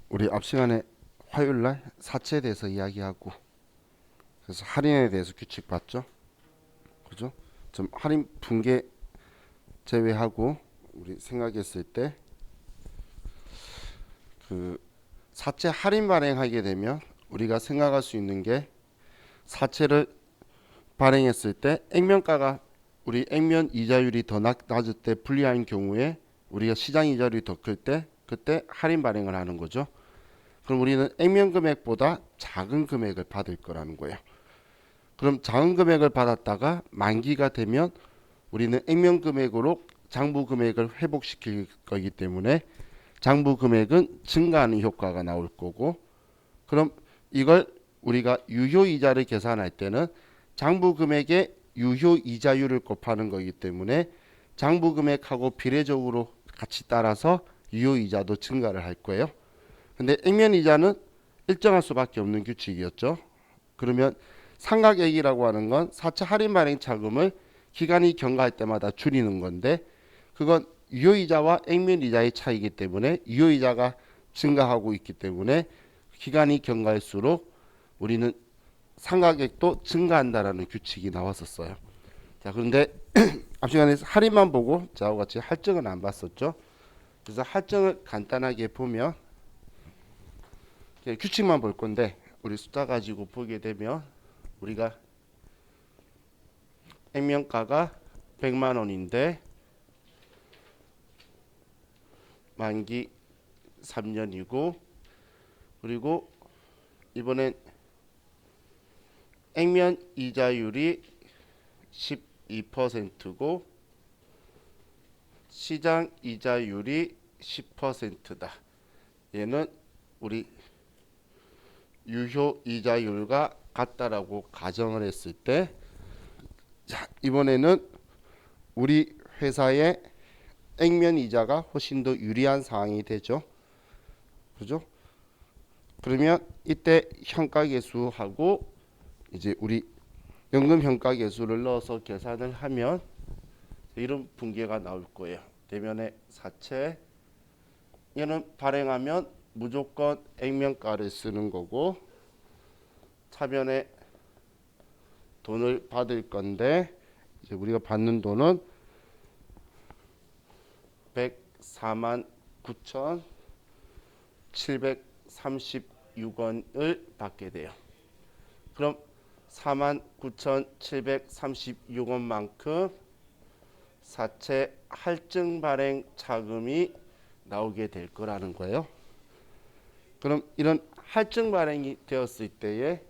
우리 앞 시간에 화요일 날 사채에 대해서 이야기하고 그래서 할인에 대해서 규칙 봤죠? 그죠? 좀 할인 붕괴 제외하고 우리 생각했을 때 그 사채 할인 발행하게 되면 우리가 생각할 수 있는 게 사채를 발행했을 때 액면가가 우리 액면 이자율이 더 낮을 때 불리한 경우에 우리가 시장 이자율이 더 클 때 그때 할인 발행을 하는 거죠. 그럼 우리는 액면 금액보다 작은 금액을 받을 거라는 거예요. 그럼 작은 금액을 받았다가 만기가 되면 우리는 액면 금액으로 장부 금액을 회복시킬 거기 때문에 장부 금액은 증가하는 효과가 나올 거고, 그럼 이걸 우리가 유효 이자를 계산할 때는 장부 금액의 유효 이자율을 곱하는 거기 때문에 장부 금액하고 비례적으로 같이 따라서 유효 이자도 증가를 할 거예요. 근데 액면 이자는 일정할 수밖에 없는 규칙이었죠. 그러면 상각액이라고 하는 건 사채 할인 발행 차금을 기간이 경과할 때마다 줄이는 건데, 그건 유효이자와 액면이자의 차이기 때문에 유효이자가 증가하고 있기 때문에 기간이 경과할수록 우리는 상각액도 증가한다라는 규칙이 나왔었어요. 자, 그런데 앞 시간에 할인만 보고 저하고 같이 할증은 안 봤었죠. 그래서 할증을 간단하게 보면 규칙만 볼 건데, 우리 숫자 가지고 보게 되면 우리가 액면가가 100만 원인데 만기 3년이고, 그리고 이번엔 액면 이자율이 12%고 시장 이자율이 10%다. 얘는 우리 유효 이자율과 같다라고 가정을 했을 때, 자, 이번에는 우리 회사의 액면 이자가 훨씬 더 유리한 상황이 되죠. 그죠? 그러면 이때 현가계수하고 이제 우리 연금 현가계수를 넣어서 계산을 하면 이런 붕괴가 나올 거예요. 대면의 사채, 얘는 발행하면 무조건 액면가를 쓰는 거고, 차변에 돈을 받을 건데 이제 우리가 받는 돈은 104만 9,736원을 받게 돼요. 그럼 49,736원만큼 사채 할증 발행 차금이 나오게 될 거라는 거예요. 그럼 이런 할증 발행이 되었을 때에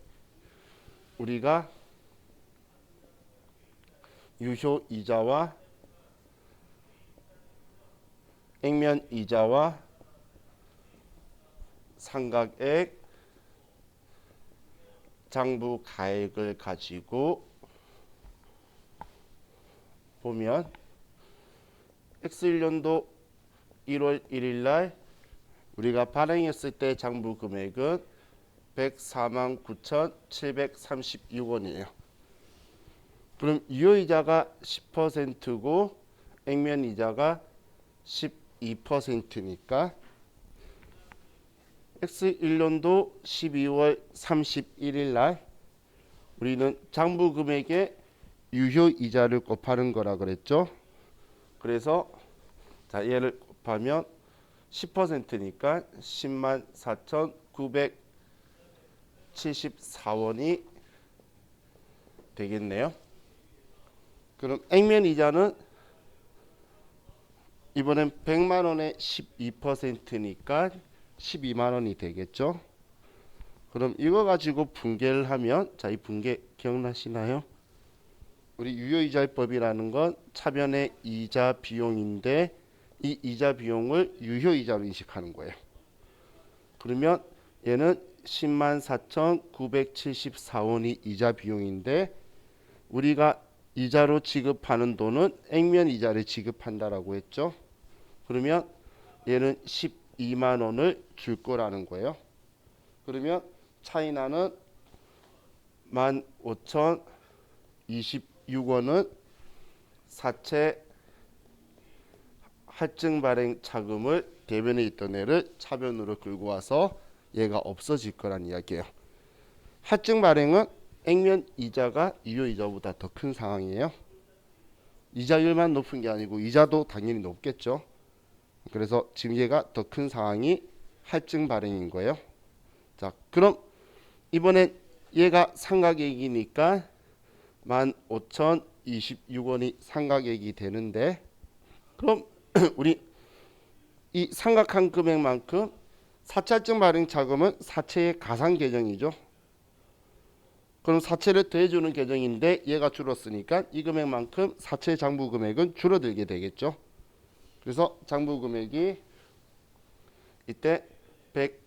우리가 유효 이자와 액면 이자와 상각액, 장부 가액을 가지고 보면 X1년도 1월 1일 날 우리가 발행했을 때 장부 금액은 104만 9,736원이에요. 그럼 유효이자가 10%고 액면이자가 12%니까 X1년도 12월 31일 날 우리는 장부 금액의 유효이자를 곱하는 거라 그랬죠. 그래서 자, 얘를 곱하면 10%니까 10만 4,974원이 되겠네요. 그럼 액면 이자는 이번엔 100만 원에 12%니까 12만 원이 되겠죠. 그럼 이거 가지고 분계를 하면, 자, 이 분계 기억나시나요? 우리 유효이자법이라는 건 차변의 이자 비용인데 이 이자 비용을 유효이자로 인식하는 거예요. 그러면 얘는 10만 4,974원이 이자 비용인데 우리가 이자로 지급하는 돈은 액면 이자를 지급한다라고 했죠. 그러면 얘는 12만 원을 줄 거라는 거예요. 그러면 차이나는 15,026원은 사채 할증 발행 차금을 대변에 있던 애를 차변으로 끌고 와서 얘가 없어질 거란 이야기예요. 할증 발행은 액면 이자가 유효 이자보다 더 큰 상황이에요. 이자율만 높은 게 아니고 이자도 당연히 높겠죠. 그래서 지금 얘가 더 큰 상황이 할증 발행인 거예요. 자, 그럼 이번엔 얘가 상각액이니까 15,026원이 상각액이 되는데, 그럼 우리 이 상각한 금액만큼 사채 할증 발행 차금은 사채의 가상 계정이죠. 그럼 사채를 더해주는 계정인데 얘가 줄었으니까 이 금액만큼 사채 장부 금액은 줄어들게 되겠죠. 그래서 장부 금액이 이때 100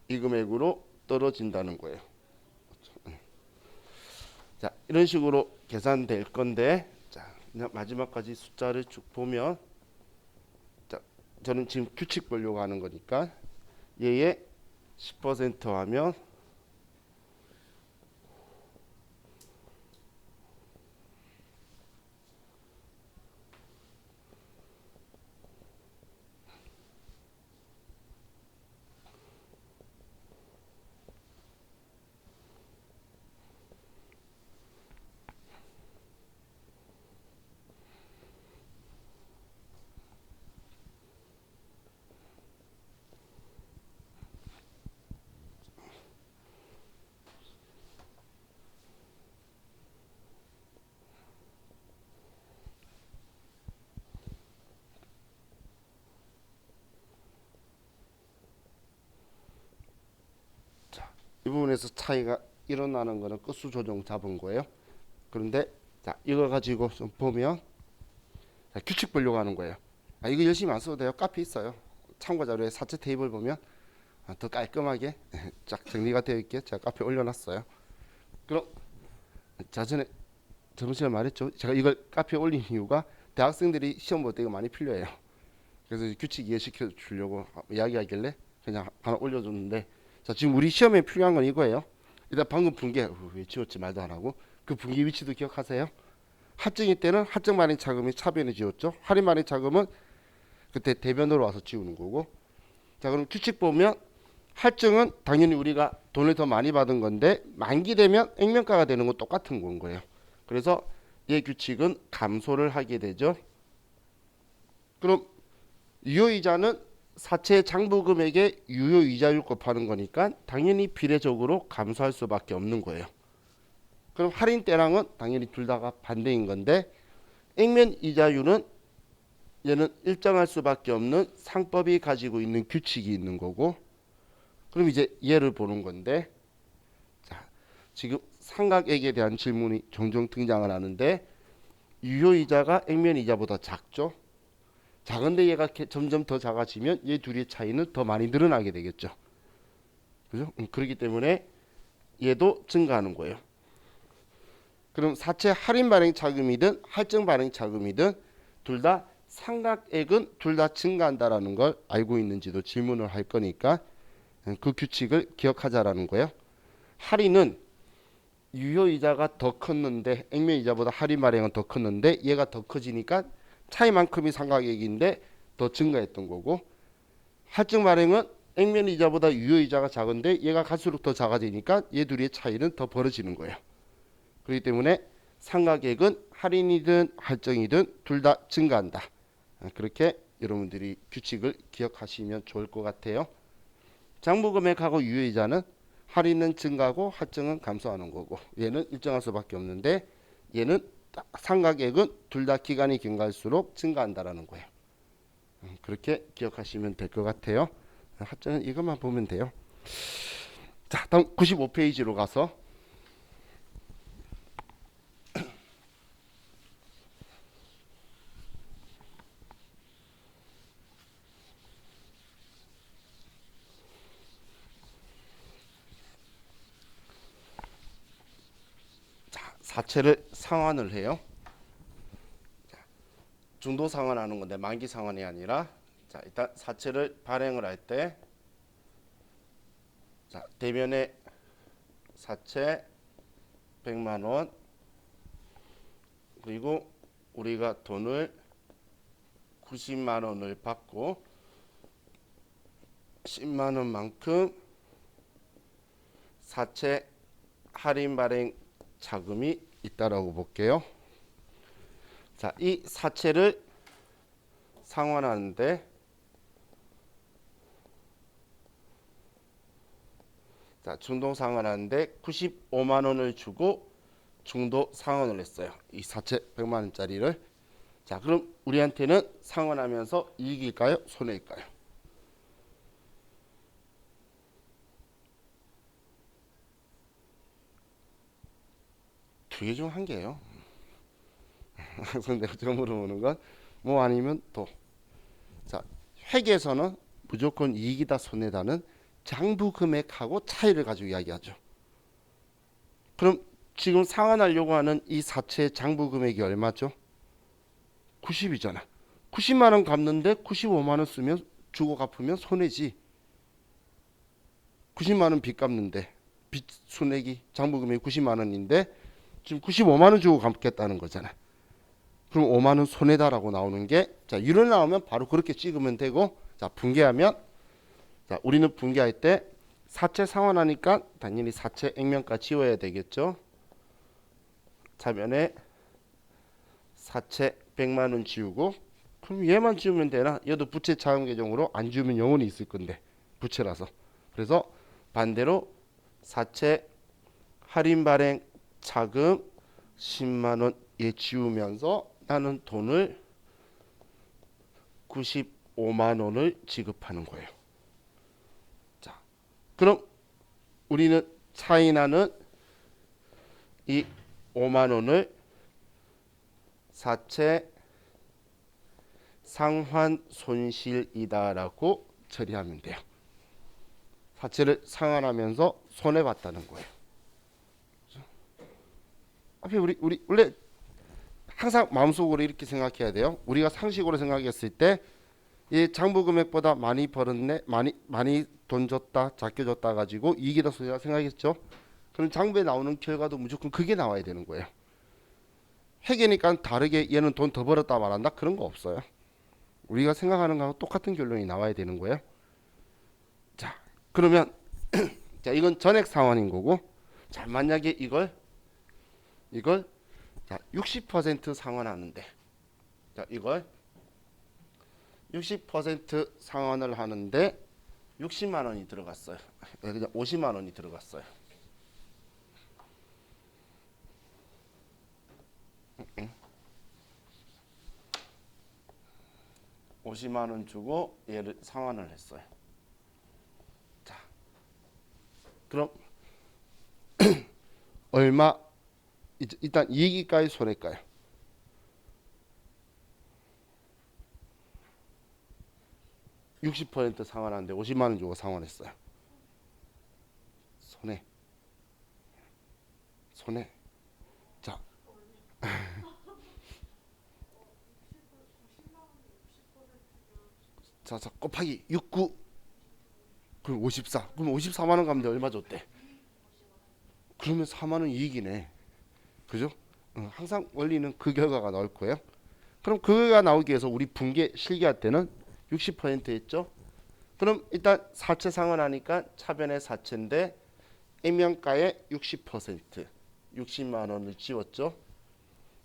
이 금액으로 떨어진다는 거예요. 자, 이런 식으로 계산될 건데, 자, 그냥 마지막까지 숫자를 쭉 보면, 자, 저는 지금 규칙 보려고 하는 거니까 얘의 10% 하면 이 부분에서 차이가 일어나는 거는 끝수 조정 잡은 거예요. 그런데 자, 이거 가지고 좀 보면, 자, 규칙 보려고 하는 거예요. 이거 열심히 안 써도 돼요. 카피 있어요. 참고 자료에 사채 테이블 보면 더 깔끔하게 쫙 정리가 되어 있게 제가 카페에 올려놨어요. 그럼 자전에 저번 시간에 말했죠. 제가 이걸 카페에 올린 이유가 대학생들이 시험 볼 때 이거 많이 필요해요. 그래서 규칙 이해시켜 주려고 이야기하길래 그냥 하나 올려줬는데, 자, 지금 우리 시험에 필요한 건 이거예요. 일단 방금 분계 왜 지웠지 말도 안 하고, 그 분계 위치도 기억하세요. 할증일 때는 할증 발행 차금이 차변에 지웠죠. 할인 발행 차금은 그때 대변으로 와서 지우는 거고. 자, 그럼 규칙 보면 할증은 당연히 우리가 돈을 더 많이 받은 건데 만기되면 액면가가 되는 건 똑같은 건 거예요. 그래서 얘 규칙은 감소를 하게 되죠. 그럼 유효이자는 사채 장부 금액의 유효이자율 곱하는 거니까 당연히 비례적으로 감소할 수밖에 없는 거예요. 그럼 할인 때랑은 당연히 둘 다가 반대인 건데, 액면 이자율은 얘는 일정할 수밖에 없는 상법이 가지고 있는 규칙이 있는 거고, 그럼 이제 얘를 보는 건데, 자, 지금 상각액에 대한 질문이 종종 등장을 하는데 유효이자가 액면이자보다 작죠. 작은데 얘가 점점 더 작아지면 얘 둘의 차이는 더 많이 늘어나게 되겠죠. 그죠? 그렇기 때문에 얘도 증가하는 거예요. 그럼 사채 할인 발행 차금이든 할증 발행 차금이든 둘 다 상각액은 둘 다 증가한다라는 걸 알고 있는지도 질문을 할 거니까 그 규칙을 기억하자라는 거예요. 할인은 유효이자가 더 컸는데 액면이자보다 할인 발행은 더 컸는데 얘가 더 커지니까 차이만큼이 상각액인데 더 증가했던 거고, 할증 발행은 액면이자보다 유효이자가 작은데 얘가 갈수록 더 작아지니까 얘 둘의 차이는 더 벌어지는 거예요. 그렇기 때문에 상각액은 할인이든 할증이든 둘 다 증가한다. 그렇게 여러분들이 규칙을 기억하시면 좋을 것 같아요. 장부금액하고 유효이자는 할인은 증가하고 할증은 감소하는 거고, 얘는 일정할 수밖에 없는데 얘는 상각액은 둘 다 기간이 긴 갈수록 증가한다라는 거예요. 그렇게 기억하시면 될 것 같아요. 합전은 이것만 보면 돼요. 자, 다음 95페이지로 가서 사채를 상환을 해요. 중도 상환하는 건데 만기 상환이 아니라, 자, 일단 사채를 발행을 할 때, 자, 대면에 사채 100만 원, 그리고 우리가 돈을 90만 원을 받고 10만 원만큼 사채 할인 발행 자금이 있다라고 볼게요. 자, 이 사채를 상환하는데 자, 중도 상환하는데 95만 원을 주고 중도 상환을 했어요. 이 사채 100만 원짜리를. 자, 그럼 우리한테는 상환하면서 이익일까요? 손해일까요? 두 개 중 한 개예요. 내가 지금 물어보는 건 뭐 아니면 또. 자, 회계에서는 무조건 이익이다 손해다는 장부 금액하고 차이를 가지고 이야기하죠. 그럼 지금 상환하려고 하는 이 사채의 장부 금액이 얼마죠? 90이잖아. 90만 원 갚는데 95만 원 쓰면 주고 갚으면 손해지. 90만 원 빚 갚는데 빚 손해기 장부 금액이 90만 원인데 지금 95만 원 주고 갚겠다는 거잖아. 그럼 5만 원 손해다라고 나오는 게 자, 이런 나오면 바로 그렇게 찍으면 되고 자, 분개하면 자, 우리는 분개할 때 사채 상환하니까 당연히 사채 액면가 지워야 되겠죠. 차변에 사채 100만 원 지우고 그럼 얘만 지우면 되나? 얘도 부채 차감 계정으로 안 지우면 영원히 있을 건데 부채라서. 그래서 반대로 사채 할인 발행 자금 10만 원 얘 지우면서 나는 돈을 95만 원을 지급하는 거예요. 자, 그럼 우리는 차이 나는 이 5만 원을 사채 상환 손실이다라고 처리하면 돼요. 사채를 상환하면서 손해 봤다는 거예요. 앞에 우리 원래 항상 마음속으로 이렇게 생각해야 돼요. 우리가 상식으로 생각했을 때 이 장부 금액보다 많이 벌었네, 많이 돈 줬다, 작게 줬다 가지고 이익이다 손해다 생각했죠. 그럼 장부에 나오는 결과도 무조건 그게 나와야 되는 거예요. 회계니까 다르게 얘는 돈 더 벌었다 말한다 그런 거 없어요. 우리가 생각하는 거하고 똑같은 결론이 나와야 되는 거예요. 자, 그러면 자, 이건 전액 상환인 거고, 자, 만약에 이걸 자, 60% 상환하는데, 자, 이걸 60% 상환을 하는데 60만 원이 들어갔어요. 그냥 50만 원이 들어갔어요. 50만 원 주고 얘를 상환을 했어요. 자, 그럼 얼마? 일단 이익일까요, 손해일까요? (60% 상환하는데 50만 원 주고 상환했어요. 손해. 자, 자, 곱하기 69 그럼 54. 그럼 54만 원 갚는데 얼마 줬대? 그러면 4만 원 이익이네. 그죠? 항상 원리는 그 결과가 나올 거예요. 그럼 그거가 나오기 위해서 우리 분계 실기할 때는 60% 했죠. 그럼 일단 사채 상환하니까 차변의 사채인데 액면가의 60% 60만 원을 지웠죠.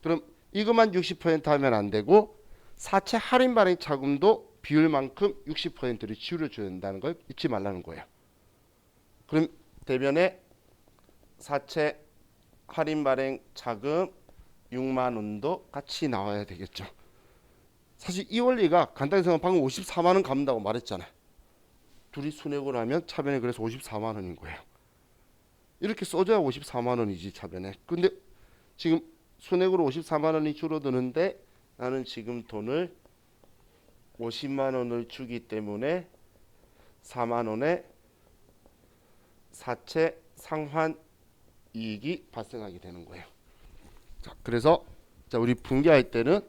그럼 이것만 60% 하면 안 되고 사채 할인 발행 차금도 비율만큼 60%를 지불해 줘야 된다는 걸 잊지 말라는 거예요. 그럼 대변에 사채 할인 발행 자금 6만 원도 같이 나와야 되겠죠. 사실 이 원리가 간단히 생각하면 방금 54만 원 갚는다고 말했잖아요. 둘이 순액으로 하면 차변에 그래서 54만 원인 거예요. 이렇게 써줘야 54만 원이지 차변에. 근데 지금 순액으로 54만 원이 줄어드는데 나는 지금 돈을 50만 원을 주기 때문에 4만 원의 사채 상환 이익이 발생하게 되는 거예요. 자, 그래서 자, 우리 분개할 때는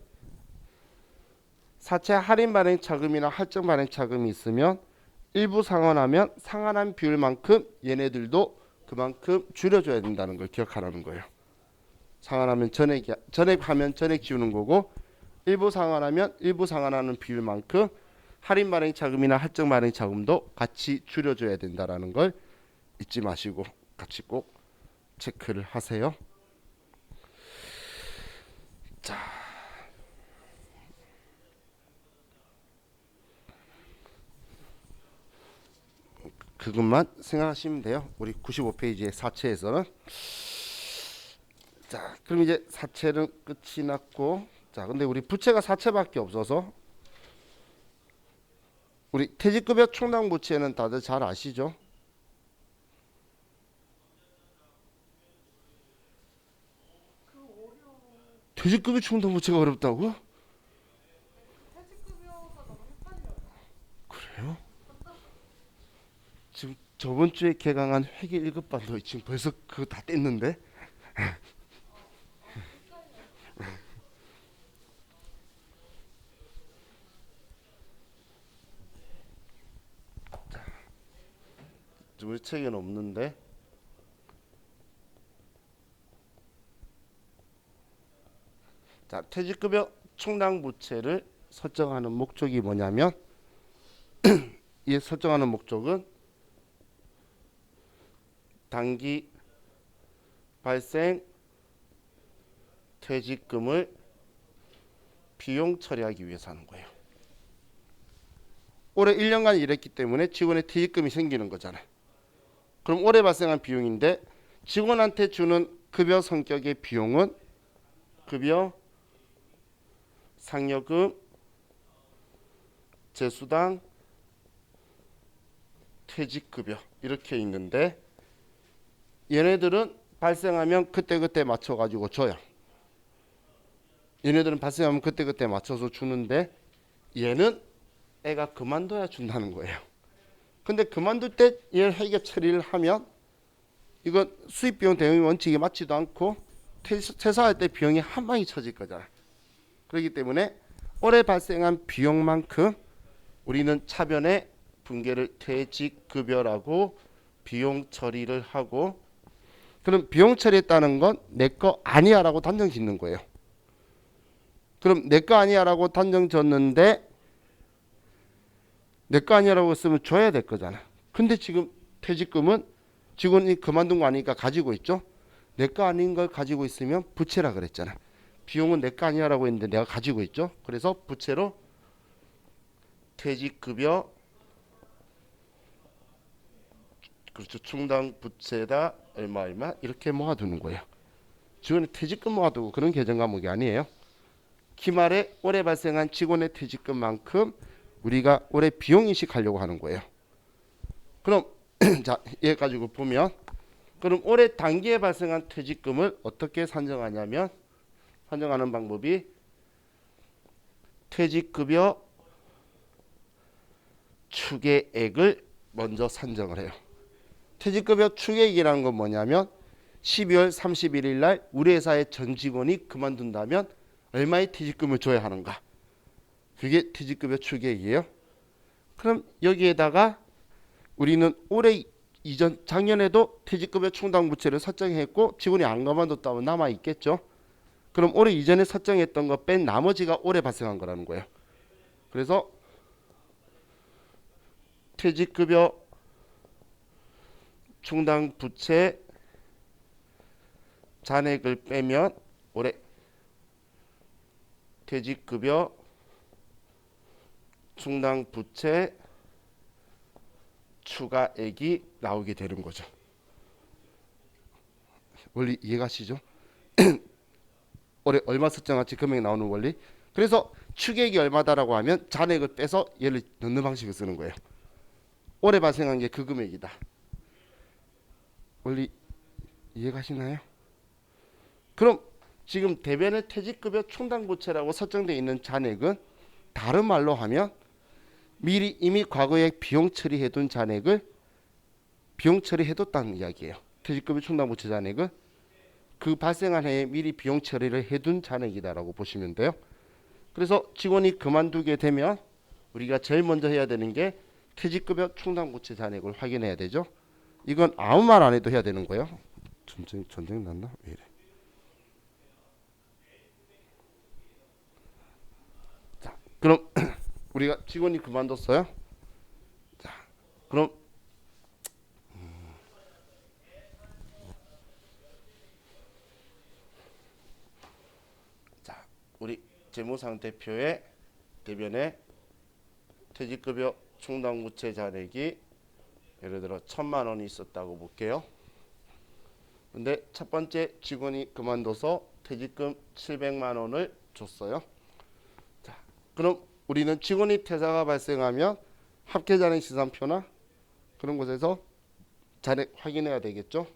사채 할인 발행 차금이나 할증 발행 차금이 있으면 일부 상환하면 상환한 비율만큼 얘네들도 그만큼 줄여줘야 된다는 걸 기억하라는 거예요. 상환하면 전액하면 전액 지우는 거고, 일부 상환하면 일부 상환하는 비율만큼 할인 발행 자금이나 할증 발행 자금도 같이 줄여줘야 된다라는 걸 잊지 마시고 같이 꼭 체크를 하세요. 자, 그것만 생각하시면 돼요. 우리 95페이지의 사채에서는. 자, 그럼 이제 사채는 끝이 났고, 자, 근데 우리 부채가 사채밖에 없어서 우리 퇴직급여 충당 부채는 다들 잘 아시죠? 퇴직급여 충당 부채가 어렵다고? 그래요? 지금 저번 주에 개강한 회계 1급반도 지금 벌써 그거 다 뗐는데? 우리 책에는 없는데. 자, 퇴직급여 충당 부채를 설정하는 목적이 뭐냐면 이 설정하는 목적은 단기 발생 퇴직금을 비용 처리하기 위해서 하는 거예요. 올해 1년간 일했기 때문에 직원의 퇴직금이 생기는 거잖아요. 그럼 올해 발생한 비용인데 직원한테 주는 급여 성격의 비용은 급여, 상여금, 재수당, 퇴직급여 이렇게 있는데 얘네들은 발생하면 그때그때 맞춰가지고 줘요. 얘네들은 발생하면 그때그때 맞춰서 주는데 얘는 애가 그만둬야 준다는 거예요. 근데 그만둘 때 얘를 회계 처리를 하면 이건 수입 비용 대응이 원칙에 맞지도 않고 퇴사할 때 비용이 한 방에 쳐질 거잖아. 그렇기 때문에 올해 발생한 비용만큼 우리는 차변에 분계를 퇴직급여라고 비용 처리를 하고, 그럼 비용 처리했다는 건 내 거 아니야 라고 단정 짓는 거예요. 그럼 내 거 아니야 라고 단정 졌는데 내 거 아니라고 쓰면 줘야 될 거잖아. 근데 지금 퇴직금은 직원이 그만둔 거 아니니까 가지고 있죠. 내 거 아닌 걸 가지고 있으면 부채라 그랬잖아. 비용은 내 거 아니야라고 했는데 내가 가지고 있죠. 그래서 부채로 퇴직급여, 그렇죠, 충당 부채다 얼마 이렇게 모아두는 거예요. 직원의 퇴직금 모아두고 그런 계정 과목이 아니에요. 기말에 올해 발생한 직원의 퇴직금만큼 우리가 올해 비용 인식하려고 하는 거예요. 그럼 자, 얘 가지고 보면 그럼 올해 단기에 발생한 퇴직금을 어떻게 산정하냐면 산정하는 방법이 퇴직급여 추계액을 먼저 산정을 해요. 퇴직급여 추계액이라는 건 뭐냐면 12월 31일 날 우리 회사의 전 직원이 그만둔다면 얼마의 퇴직금을 줘야 하는가, 그게 퇴직급여 추계액이에요. 그럼 여기에다가 우리는 올해 이전 작년에도 퇴직급여 충당 부채를 설정했고 직원이 안 그만뒀다면 남아 있겠죠. 그럼 올해 이전에 설정했던 거 뺀 나머지가 올해 발생한 거라는 거예요. 그래서 퇴직급여 충당 부채 잔액을 빼면 올해 퇴직급여 충당 부채 추가액이 나오게 되는 거죠. 원리 이해가시죠? 올해 얼마 설정할지 금액 나오는 원리. 그래서 추계액이 얼마다라고 하면 잔액을 빼서 얘를 넣는 방식을 쓰는 거예요. 올해 발생한 게 그 금액이다. 원리 이해가시나요? 그럼 지금 대변의 퇴직급여 충당부채라고 설정되어 있는 잔액은 다른 말로 하면 미리 이미 과거에 비용 처리해둔 잔액을 비용 처리해뒀다는 이야기예요. 퇴직급여 충당부채 잔액은 그 발생한 해에 미리 비용 처리를 해둔 잔액이다라고 보시면 돼요. 그래서 직원이 그만두게 되면 우리가 제일 먼저 해야 되는 게 퇴직급여 충당부채 잔액을 확인해야 되죠. 이건 아무 말 안 해도 해야 되는 거예요. 전쟁 났나? 왜 이래? 우리가 직원이 그만뒀어요. 자, 그럼 자, 우리 재무상태표의 대변에 퇴직급여 충당부채 잔액이 예를 들어 1,000만 원이 있었다고 볼게요. 근데 첫 번째 직원이 그만둬서 퇴직금 700만 원을 줬어요. 자, 그럼 우리는 직원이 퇴사가 발생하면 합계잔액 시산표나 그런 곳에서 잔액 확인해야 되겠죠.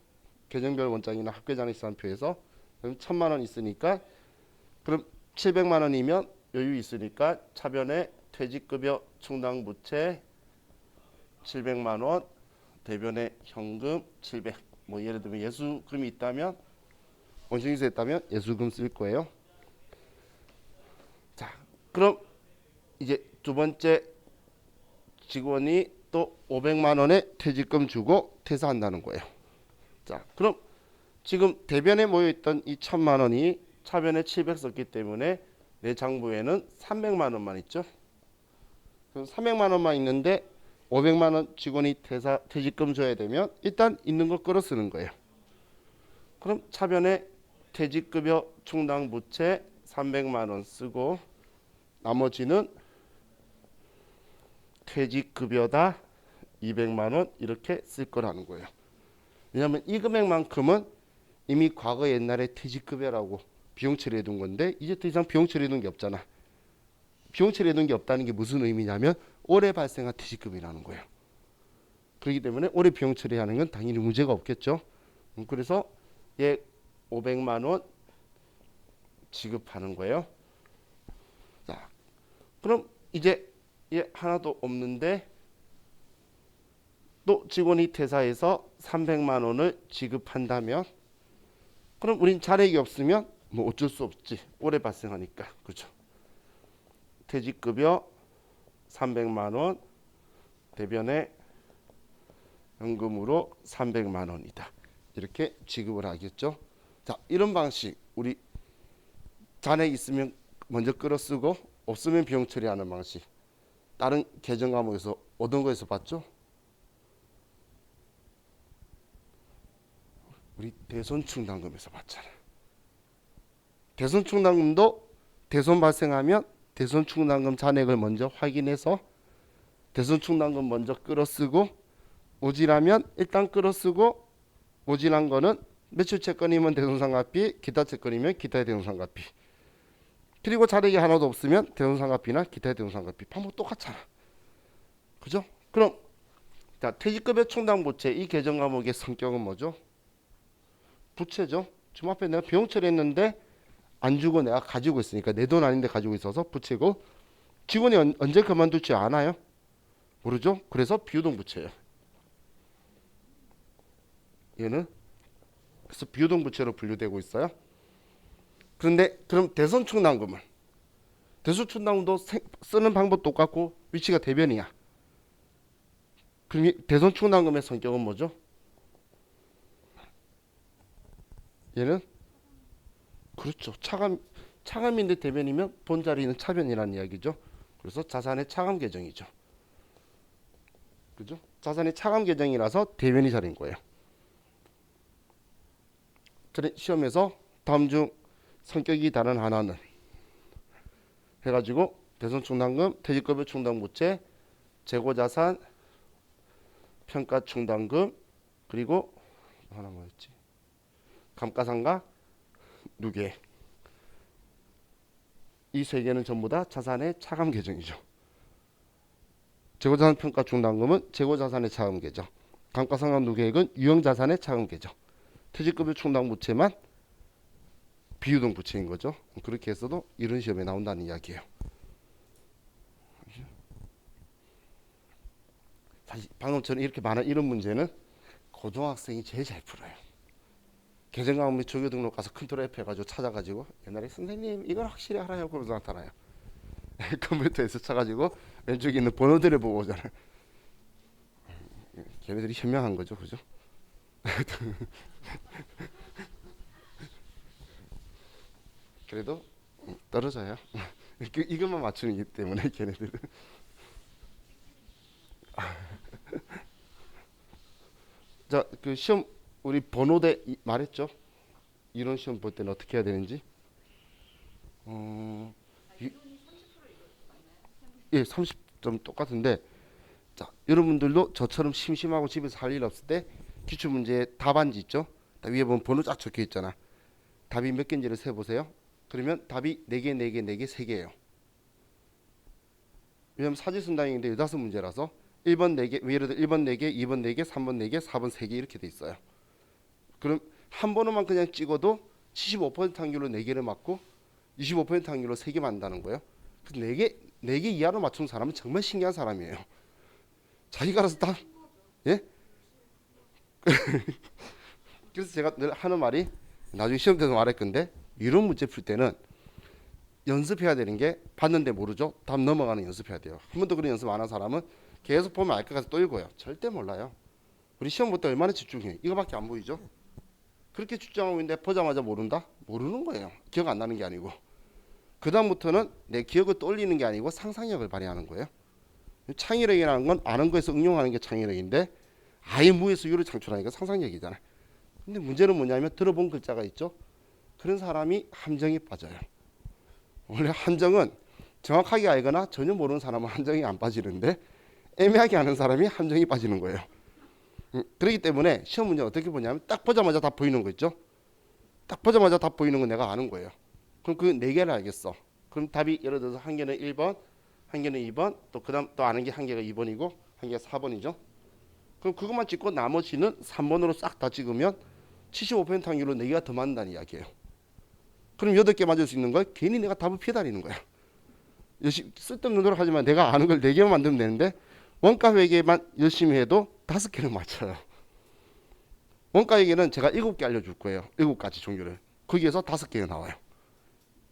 계정별 원장이나 합계잔액 시산표에서 그럼 1,000만 원 있으니까 그럼 700만 원이면 여유 있으니까 차변에 퇴직급여 충당부채 700만 원, 대변에 현금 700. 뭐 예를 들면 예수금이 있다면 원심이수 있다면 예수금 쓸 거예요. 자, 그럼 이제 두 번째 직원이 또 500만 원의 퇴직금 주고 퇴사한다는 거예요. 자, 그럼 지금 대변에 모여 있던 이 1,000만 원이 차변에 700 썼기 때문에 내 장부에는 300만 원만 있죠. 그럼 300만 원만 있는데 500만 원 직원이 퇴직금 줘야 되면 일단 있는 거 끌어 쓰는 거예요. 그럼 차변에 퇴직급여 충당부채 300만 원 쓰고 나머지는 퇴직급여다 200만 원 이렇게 쓸 거라는 거예요. 왜냐하면 이 금액만큼은 이미 과거 옛날에 퇴직급여라고 비용 처리해 둔 건데 이제 더 이상 비용 처리해 둔 게 없잖아. 비용 처리해 둔 게 없다는 게 무슨 의미냐면 올해 발생한 퇴직금이라는 거예요. 그렇기 때문에 올해 비용 처리하는 건 당연히 문제가 없겠죠. 그래서 얘 500만 원 지급하는 거예요. 자, 그럼 이제 얘 하나도 없는데 또 직원이 퇴사해서 300만 원을 지급한다면 그럼 우린 잔액이 없으면 뭐 어쩔 수 없지. 올해 발생하니까. 그렇죠. 퇴직급여 300만 원 대변에 현금으로 300만 원이다. 이렇게 지급을 하겠죠. 자, 이런 방식 우리 잔액 있으면 먼저 끌어 쓰고 없으면 비용 처리하는 방식. 다른 계정 과목에서 어떤 거에서 봤죠? 우리 대손 충당금에서 봤잖아. 대손 충당금도 대손 발생하면 대손 충당금 잔액을 먼저 확인해서 대손 충당금 먼저 끌어 쓰고 모질하면 일단 끌어 쓰고 모질한 거는 매출 채권이면 대손상각비, 기타 채권이면 기타의 대손상각비. 그리고 잔액이 하나도 없으면 대손상각비나 기타의 대손상각비. 방법 똑같잖아. 그죠? 그럼 자, 퇴직급여 충당부채 이 계정 과목의 성격은 뭐죠? 부채죠. 지금 앞에 내가 비용 처리했는데 안 주고 내가 가지고 있으니까 내 돈 아닌데 가지고 있어서 부채고 직원이 언제 그만둘지 아나요? 모르죠. 그래서 비유동 부채예요. 얘는 그래서 비유동 부채로 분류되고 있어요. 그런데 그럼 대손 충당금은 대손 충당금도 쓰는 방법 똑같고 위치가 대변이야. 그럼 대손 충당금의 성격은 뭐죠? 얘는 그렇죠. 차감인데 대변이면 본자리는 차변이라는 이야기죠. 그래서 자산의 차감 계정이죠. 그죠? 자산의 차감 계정이라서 대변이 자리인 거예요. 시험에서 다음 중 성격이 다른 하나는 해가지고 대손 충당금, 퇴직급여 충당부채, 재고자산, 평가 충당금 그리고 하나 뭐였지? 감가상각, 누계. 이 세 개는 전부 다 자산의 차감 계정이죠. 재고자산 평가 충당금은 재고자산의 차감 계정, 감가상각 누계액은 유형자산의 차감 계정, 퇴직급여 충당부채만 비유동 부채인 거죠. 그렇게 해서도 이런 시험에 나온다는 이야기예요. 사실 방금처럼 이렇게 많은 이런 문제는 고등학생이 제일 잘 풀어요. 계정과목 및 조교 등록 가서 컨트롤 F 해가지고 찾아가지고 옛날에 선생님 이걸 확실히 알아요 그러면서 나타나요. 컴퓨터에서 쳐가지고 왼쪽에 있는 번호들을 보고 오잖아요. 걔네들이 현명한 거죠, 그죠? 그래도 떨어져요. 이것만 맞추는 기 때문에 걔네들은. 자, 그 시험 우리 번호대 말했죠? 이론 시험 볼 때는 어떻게 해야 되는지. 어, 이- 예, 30점 똑같은데, 자, 여러분들도 저처럼 심심하고 집에서 할 일 없을 때 기출 문제 답안지 있죠? 위에 보면 번호 쫙 적혀 있잖아. 답이 몇 개인지를 세 보세요. 그러면 답이 4개, 4개, 4개, 3개예요. 왜냐면 사지순당인데 15문제라서 1번 4개, 예를 들어 1번 4개, 2번 4개, 3번 4개, 4번 3개 이렇게 돼 있어요. 그럼 한 번호만 그냥 찍어도 75% 확률로 4개를 맞고 25% 확률로 3개 맞는다는 거예요. 그 4개 이하로 맞춘 사람은 정말 신기한 사람이에요. 자기가 알아서 다, 예? 그래서 제가 늘 하는 말이, 나중에 시험 때도 말할 건데, 이런 문제 풀 때는 연습해야 되는 게, 봤는데 모르죠? 답 넘어가는 연습해야 돼요. 한 번도 그런 연습 안 한 사람은 계속 보면 알 것 같아서 또 읽어요. 절대 몰라요. 우리 시험 볼 때 얼마나 집중해. 이거밖에 안 보이죠? 그렇게 집중하고 있는데 보자마자 모른다? 모르는 거예요. 기억 안 나는 게 아니고. 그 다음부터는 내 기억을 떠올리는 게 아니고 상상력을 발휘하는 거예요. 창의력이라는 건 아는 거에서 응용하는 게 창의력인데, 아예 무에서 유를 창출하니까 상상력이잖아요. 근데 문제는 뭐냐면 들어본 글자가 있죠. 그런 사람이 함정에 빠져요. 원래 함정은 정확하게 알거나 전혀 모르는 사람은 함정에 안 빠지는데, 애매하게 아는 사람이 함정에 빠지는 거예요. 그렇기 때문에 시험 문제 어떻게 보냐면 딱 보자마자 답 보이는 거 있죠. 딱 보자마자 답 보이는 건 내가 아는 거예요. 그럼 그 네 개를 알겠어. 그럼 답이 예를 들어서 한 개는 1번, 한 개는 2번, 또 그다음 또 아는 게 한 개가 2번이고 한 개가 4번이죠. 그럼 그것만 찍고 나머지는 3번으로 싹 다 찍으면 75% 확률로 4개가 더 맞는다는 이야기예요. 그럼 8개 맞을 수 있는 걸 괜히 내가 답을 피해 다니는 거야. 열심히 쓸데없는 노력하지만 내가 아는 걸 4개만 만들면 되는데, 원가 회계만 열심히 해도 5개를 맞춰요. 원가 회계는 제가 7개 알려줄 거예요. 7가지 종류를. 거기에서 5개가 나와요.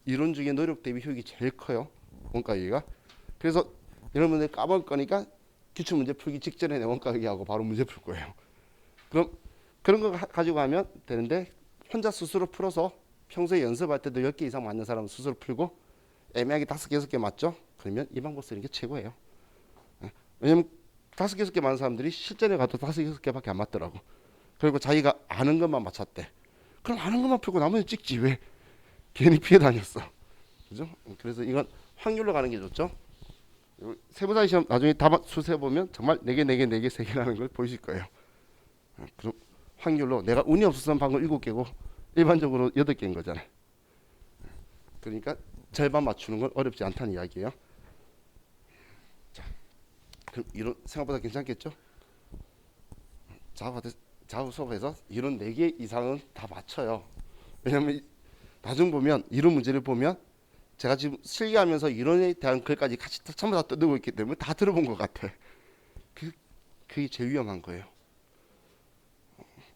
이론 중에 노력 대비 효익이 제일 커요. 원가 회계가. 그래서 여러분들 까먹을 거니까 기출 문제 풀기 직전에 내 원가 회계하고 바로 문제 풀 거예요. 그럼 그런 거 가지고 하면 되는데, 혼자 스스로 풀어서 평소에 연습할 때도 10개 이상 맞는 사람은 스스로 풀고 애매하게 5개, 6개 맞죠? 그러면 이 방법 쓰는 게 최고예요. 왜냐면 5개, 6개 맞는 사람들이 실전에 가도 5개, 6개밖에 안 맞더라고. 그리고 자기가 아는 것만 맞췄대. 그럼 아는 것만 풀고 나머지 찍지 왜 괜히 피해 다녔어. 그죠? 그래서 이건 확률로 가는 게 좋죠. 세부사기 시험 나중에 답 수세 보면 정말 4개, 4개, 4개, 3개라는 걸 보실 거예요. 그럼 확률로 내가 운이 없었으면 방금 7개고 일반적으로 8개인 거잖아요. 그러니까 절반 맞추는 건 어렵지 않다는 이야기예요. 자, 그럼 이론 생각보다 괜찮겠죠? 자우 수업에서 이론 4개 이상은 다 맞춰요. 왜냐면 나중 보면 이론 문제를 보면 제가 지금 실기하면서 이론에 대한 글까지 같이 전부 다 떠들고 있기 때문에 다 들어본 것 같아. 그게 제일 위험한 거예요.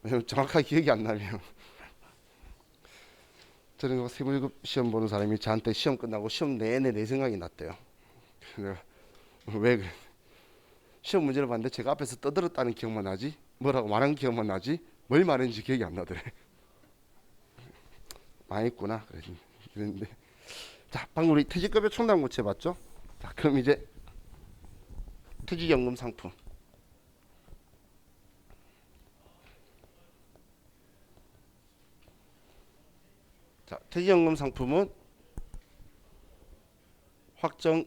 왜냐면 정확하게 기억이 안 나면. 저는 세무일급 시험 보는 사람이 저한테 시험 끝나고 시험 내내 내 생각이 났대요. 내가 왜 그래? 시험 문제를 봤는데 제가 앞에서 떠들었다는 기억만 나지, 뭐라고 말한 기억만 나지, 뭘 말했는지 기억이 안 나더래. 망했구나 그랬는데. 자, 방금 우리 퇴직급여 총당 고체 봤죠? 자, 그럼 이제 퇴직연금 상품. 자, 퇴직연금 상품은 확정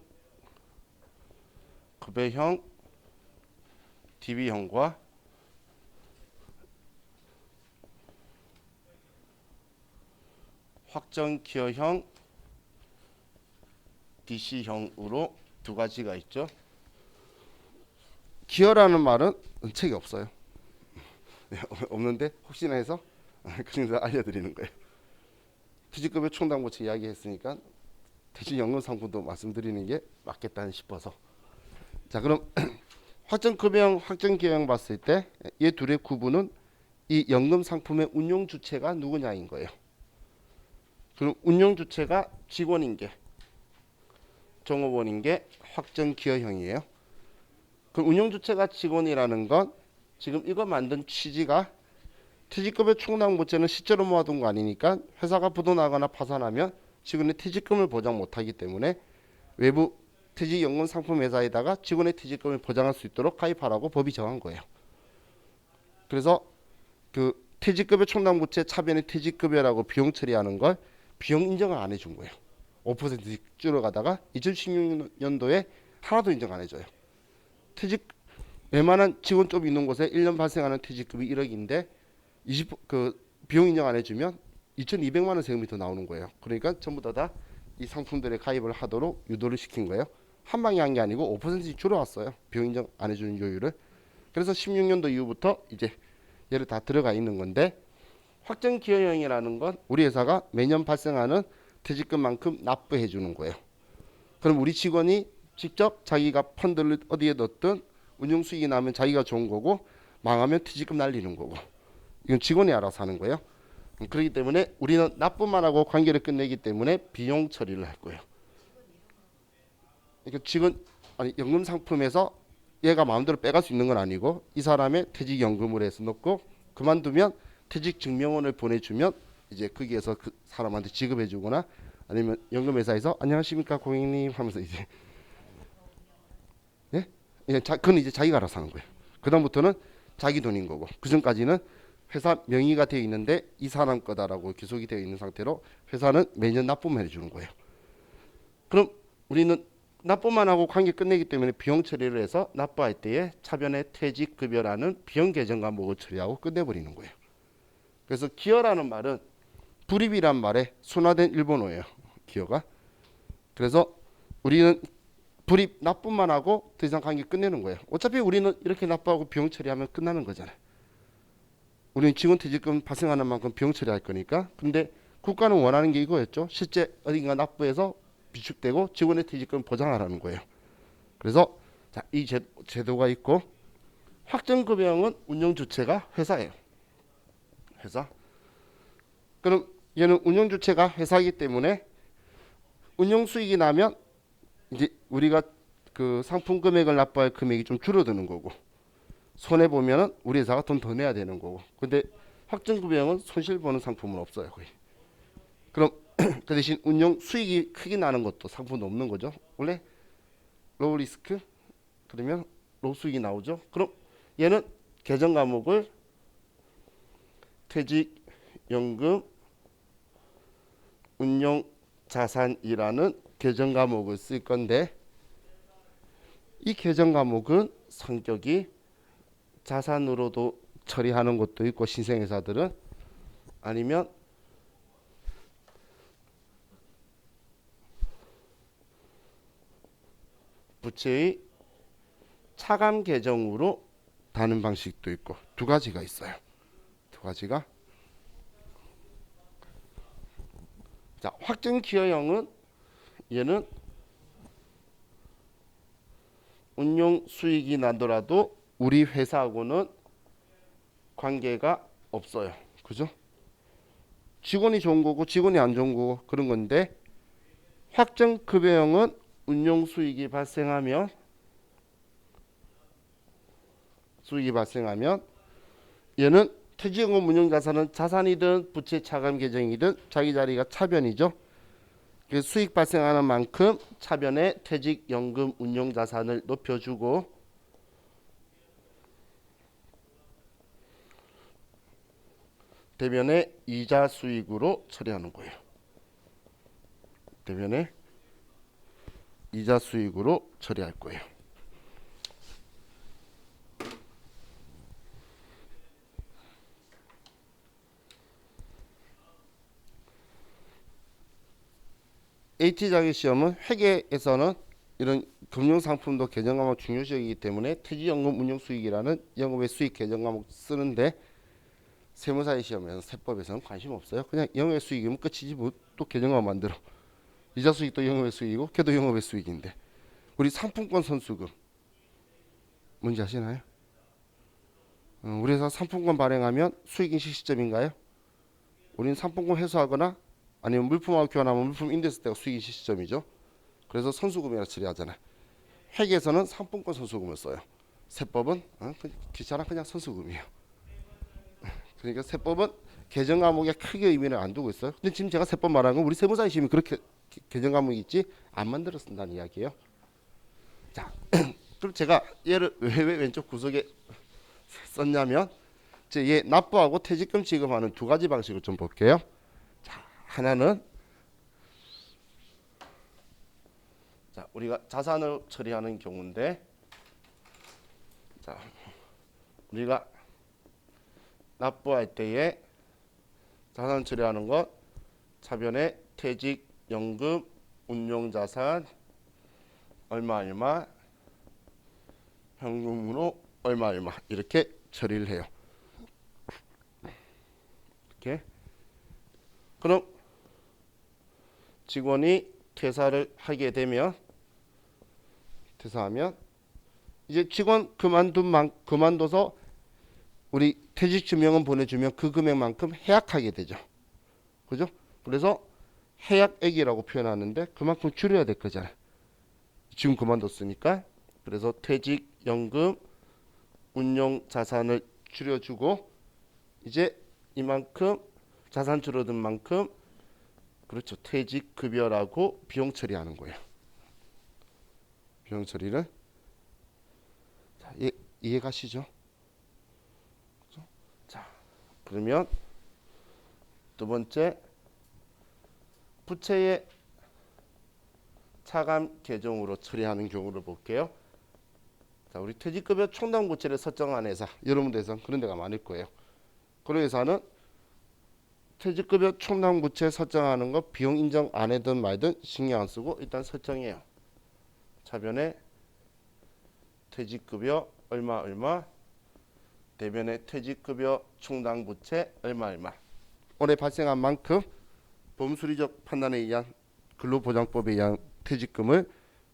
급여형, DB형과 확정 기여형, DC형으로 두 가지가 있죠. 기여라는 말은 책이 없어요. 없는데 혹시나 해서 그래서 알려드리는 거예요. 퇴직급여 총담고치 이야기했으니까 퇴직연금 상품도 말씀드리는 게 맞겠다 싶어서. 자, 그럼 확정급여형, 확정기여형 봤을 때 이 둘의 구분은 이 연금 상품의 운용 주체가 누구냐인 거예요. 그럼 운용 주체가 직원인 게, 종업원인 게 확정기여형이에요. 그럼 운용 주체가 직원이라는 건 지금 이거 만든 취지가 퇴직급여 총납부채는 실제로 모아둔 거 아니니까 회사가 부도나거나 파산하면 직원이 퇴직금을 보장 못하기 때문에 외부 퇴직연금 상품 회사에다가 직원의 퇴직금을 보장할 수 있도록 가입하라고 법이 정한 거예요. 그래서 그 퇴직급여 총납부채 차변의 퇴직급여라고 비용 처리하는 걸 비용 인정을 안 해준 거예요. 5%씩 줄어가다가 2016년도에 하나도 인정 안 해줘요. 퇴직 웬만한 직원 좀 있는 곳에 1년 발생하는 퇴직급이 1억인데 그 비용 인정 안 해주면 2,200만 원 세금이 더 나오는 거예요. 그러니까 전부 다 이 상품들에 가입을 하도록 유도를 시킨 거예요. 한 방에 한 게 아니고 5%씩 줄어왔어요. 비용 인정 안 해주는 요율을. 그래서 16년도 이후부터 이제 얘를 다 들어가 있는 건데, 확정 기여형이라는 건 우리 회사가 매년 발생하는 퇴직금만큼 납부해 주는 거예요. 그럼 우리 직원이 직접 자기가 펀드를 어디에 넣든 운용 수익이 나면 자기가 좋은 거고, 망하면 퇴직금 날리는 거고, 이건 직원이 알아서 하는 거예요. 그렇기 때문에 우리는 납부만 하고 관계를 끝내기 때문에 비용 처리를 할 거예요. 그러니까 직원 연금 상품에서 얘가 마음대로 빼갈 수 있는 건 아니고, 이 사람의 퇴직연금을 해서 넣고 그만두면 퇴직증명원을 보내주면 이제 거기에서 그 사람한테 지급해주거나, 아니면 연금회사에서 안녕하십니까 고객님 하면서 이제 예? 그건 이제 자기가 알아서 하는 거예요. 그 다음부터는 자기 돈인 거고, 그 전까지는 회사 명의가 되어 있는데 이 사람 거다라고 기속이 되어 있는 상태로 회사는 매년 납부만 해주는 거예요. 그럼 우리는 납부만 하고 관계 끝내기 때문에 비용 처리를 해서 납부할 때에 차변의 퇴직급여라는 비용 계정 과목을 처리하고 끝내버리는 거예요. 그래서 기여라는 말은 불입이란 말의 순화된 일본어예요. 기여가. 그래서 우리는 불입 납부만 하고 더 이상 관계 끝내는 거예요. 어차피 우리는 이렇게 납부하고 비용 처리하면 끝나는 거잖아요. 우리는 직원 퇴직금 발생하는 만큼 비용 처리할 거니까. 근데 국가는 원하는 게 이거였죠. 실제 어딘가 납부해서 비축되고 직원의 퇴직금 보장하라는 거예요. 그래서 자, 이 제도가 있고, 확정급여형은 운영 주체가 회사예요. 회사. 그럼 얘는 운영 주체가 회사이기 때문에 운영 수익이 나면 이제 우리가 그 상품 금액을 납부할 금액이 좀 줄어드는 거고, 손해 보면은 우리 회사가 돈 더 내야 되는 거고. 근데 확정급여형은 손실 보는 상품은 없어요, 거의. 그럼 그 대신 운용 수익이 크게 나는 것도 상품도 없는 거죠. 원래 로우 리스크 그러면 로우 수익이 나오죠. 그럼 얘는 계정 과목을 퇴직연금 운용 자산이라는 계정 과목을 쓸 건데, 이 계정 과목은 성격이 자산으로도 처리하는 것도 있고, 신생회사들은 아니면 부채의 차감 계정으로 다는 방식도 있고, 두 가지가 있어요. 두 가지가. 자, 확정 기여형은 얘는 운용 수익이 나더라도 우리 회사하고는 관계가 없어요. 그죠? 직원이 좋은 거고 직원이 안 좋은 거고 그런 건데, 확정 급여형은 운용 수익이 발생하면 얘는 퇴직연금 운용자산은 자산이든 부채 차감 계정이든 자기 자리가 차변이죠. 그 수익 발생하는 만큼 차변의 퇴직연금 운용자산을 높여주고, 대변의 이자 수익으로 처리하는 거예요. 대변의 이자 수익으로 처리할 거예요. AT자격 시험은 회계에서는 이런 금융상품도 계정 과목 중요시이기 때문에 퇴직연금 운용수익이라는 영업의 수익 계정 과목 쓰는데, 세무사의 시험에서는 세법에서는 관심 없어요. 그냥 영업의 수익이면 끝이지 뭐 또 계정 과목 만들어. 이자 수익도 영업의 수익이고 걔도 영업의 수익인데. 우리 상품권 선수금 뭔지 아시나요? 우리 회사 상품권 발행하면 수익인식 시점인가요? 우리는 상품권 회수하거나 아니면 물품하고 교환하면 물품 인덱스 때가 수익인식 시점이죠. 그래서 선수금이라 처리하잖아요. 회계에서는 상품권 선수금을 써요. 세법은 귀찮아 그냥 선수금이에요. 그러니까 세법은 계정 과목에 크게 의미를 안 두고 있어요. 근데 지금 제가 세법 말하는 건 우리 세무사의 시험이 그렇게 계정 과목이 있지 안 만들어 쓴다는 이야기예요. 자, 그럼 제가 얘를 왜 왼쪽 구석에 썼냐면 이제 얘 납부하고 퇴직금 지급하는 두 가지 방식을 좀 볼게요. 자, 하나는 자, 우리가 자산을 처리하는 경우인데 자, 우리가 납부할 때에 자산 처리하는 것 차변에 퇴직연금 운용자산 얼마 현금으로 얼마 이렇게 처리를 해요. 이렇게. 그럼 직원이 퇴사를 하게 되면 퇴사하면 이제 직원 그만둬서 우리 퇴직 증명은 보내주면 그 금액만큼 해약하게 되죠. 그죠? 그래서 해약액이라고 표현하는데 그만큼 줄여야 될 거잖아요. 지금 그만뒀으니까. 그래서 퇴직연금 운용자산을 줄여주고 이제 이만큼 자산 줄어든 만큼 그렇죠. 퇴직급여라고 비용 처리하는 거예요. 비용 처리를 자, 이해 가시죠? 자, 그러면 두 번째 부채의 차감 계정으로 처리하는 경우를 볼게요. 자, 우리 퇴직급여 총당 부채를 설정한 회사, 여러분들 회사 그런 데가 많을 거예요. 그런 회사는 퇴직급여 총당 부채 설정하는 거 비용 인정 안 해든 말든 신경 안 쓰고 일단 설정해요. 차변에 퇴직급여 얼마 대변에 퇴직급여 총당 부채 얼마 올해 발생한 만큼 범수리적 판단에 의한 근로보장법에 의한 퇴직금을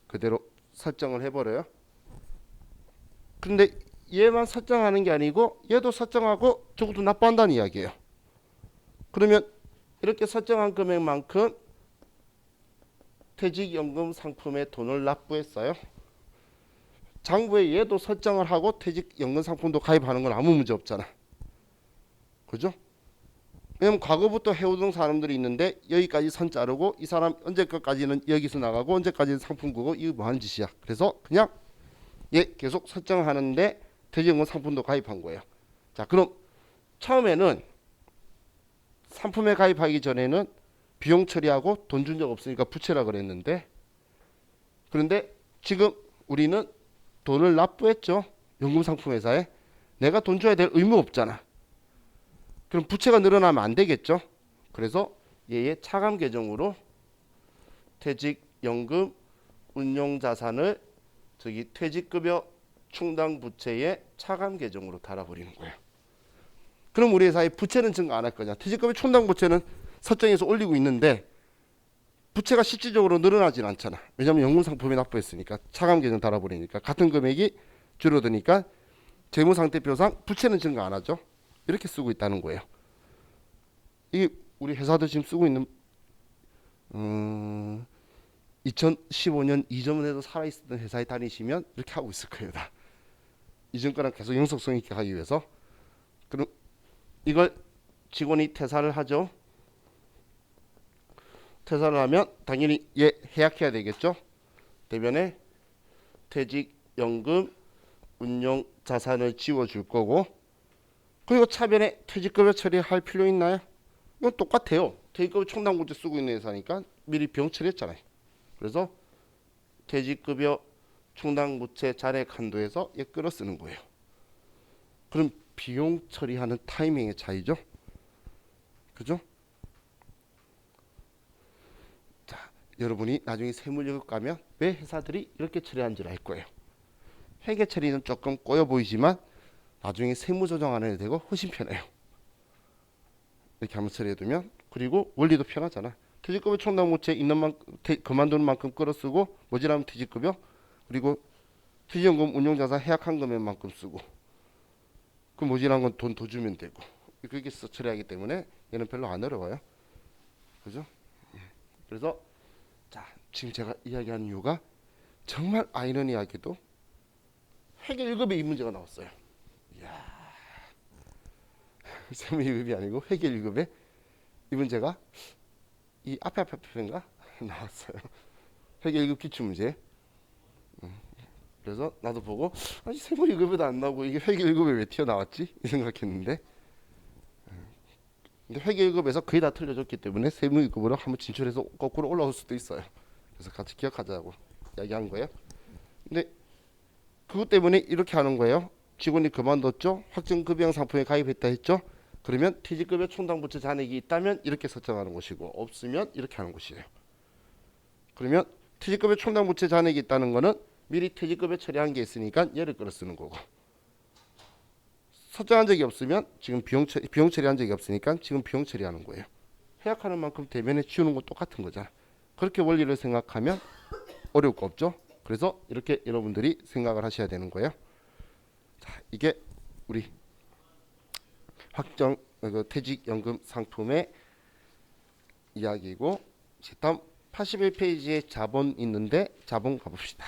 그대로 설정을 해버려요. 근데 얘만 설정하는 게 아니고 얘도 설정하고 저것도 납부한다는 이야기예요. 그러면 이렇게 설정한 금액만큼 퇴직연금 상품에 돈을 납부했어요. 장부에 얘도 설정을 하고 퇴직연금 상품도 가입하는 건 아무 문제 없잖아. 그죠? 왜냐면 과거부터 해오던 사람들이 있는데 여기까지 선 자르고 이 사람 언제까지는 여기서 나가고 언제까지는 상품 그거 이거 뭐 하는 짓이야. 그래서 그냥 얘 계속 설정하는데 퇴직연금 상품도 가입한 거예요. 자, 그럼 처음에는 상품에 가입하기 전에는 비용 처리하고 돈 준 적 없으니까 부채라 그랬는데 그런데 지금 우리는 돈을 납부했죠. 연금상품회사에. 내가 돈 줘야 될 의무 없잖아. 그럼 부채가 늘어나면 안 되겠죠. 그래서 얘의 차감 계정으로 퇴직연금 운용자산을 저기 퇴직급여 충당 부채의 차감 계정으로 달아버리는 거예요. 그럼 우리 회사의 부채는 증가 안 할 거냐. 퇴직급여 충당 부채는 설정해서 올리고 있는데 부채가 실질적으로 늘어나진 않잖아. 왜냐하면 연금상품에 납부했으니까 차감 계정 달아버리니까 같은 금액이 줄어드니까 재무상태표상 부채는 증가 안 하죠. 이렇게 쓰고 있다는 거예요. 이게 우리 회사도 지금 쓰고 있는 2015년 이전에도 살아있었던 회사에 다니시면 이렇게 하고 있을 거예요. 다. 이전 거랑 계속 영속성 있게 하기 위해서. 그럼 이걸 직원이 퇴사를 하죠. 퇴사를 하면 당연히 얘 해약해야 되겠죠. 대변에 퇴직연금 운용자산을 지워줄 거고 그리고 차변에 퇴직급여 처리할 필요 있나요? 이건 똑같아요. 퇴직급여 총당부채 쓰고 있는 회사니까 미리 비용 처리했잖아요. 그래서 퇴직급여 충당부채 잔액 한도에서 얘 끌어 쓰는 거예요. 그럼 비용 처리하는 타이밍의 차이죠. 그죠? 자, 여러분이 나중에 세무조급 가면 왜 회사들이 이렇게 처리한 줄 알 거예요. 회계 처리는 조금 꼬여 보이지만 나중에 세무조정하는 데 되고 훨씬 편해요. 이렇게 한번 처리해두면 그리고 원리도 편하잖아. 퇴직급여 총당부채 있는 만큼 그만두는 만큼 끌어쓰고 모자라면 퇴직급여 그리고 퇴직연금 운용자산 해약한 금액만큼 쓰고 그 모자란 건 돈 더 주면 되고 그렇게 처리하기 때문에 얘는 별로 안 어려워요. 그죠? 그래서 자 지금 제가 이야기하는 이유가 정말 아이러니하게도 회계 1급에 이 문제가 나왔어요. 이야, 세무 1급이 아니고 회계 1급에 이 문제가 이 앞에 편인가? 나왔어요. 회계 1급 기출문제. 그래서 나도 보고 아니 세무 1급에도 안 나오고 이게 회계 1급에 왜 튀어나왔지? 이 생각했는데 근데 회계 1급에서 거의 다 틀려졌기 때문에 세무 1급으로 한번 진출해서 거꾸로 올라올 수도 있어요. 그래서 같이 기억하자고 이야기한 거예요. 근데 그것 때문에 이렇게 하는 거예요. 직원이 그만뒀죠. 확정급여형 상품에 가입했다 했죠. 그러면 퇴직급여 총당부채 잔액이 있다면 이렇게 설정하는 것이고 없으면 이렇게 하는 것이에요. 그러면 퇴직급여 총당부채 잔액이 있다는 거는 미리 퇴직급여 처리한 게 있으니까 얘를 끌어 쓰는 거고 설정한 적이 없으면 지금 비용 처리한 적이 없으니까 지금 비용 처리하는 거예요. 해약하는 만큼 대면에 치우는 건 똑같은 거잖아. 그렇게 원리를 생각하면 어려울 거 없죠. 그래서 이렇게 여러분들이 생각을 하셔야 되는 거예요. 자, 이게 우리 확정 퇴직연금 상품의 이야기고 다음 81페이지에 자본 있는데 자본 가봅시다.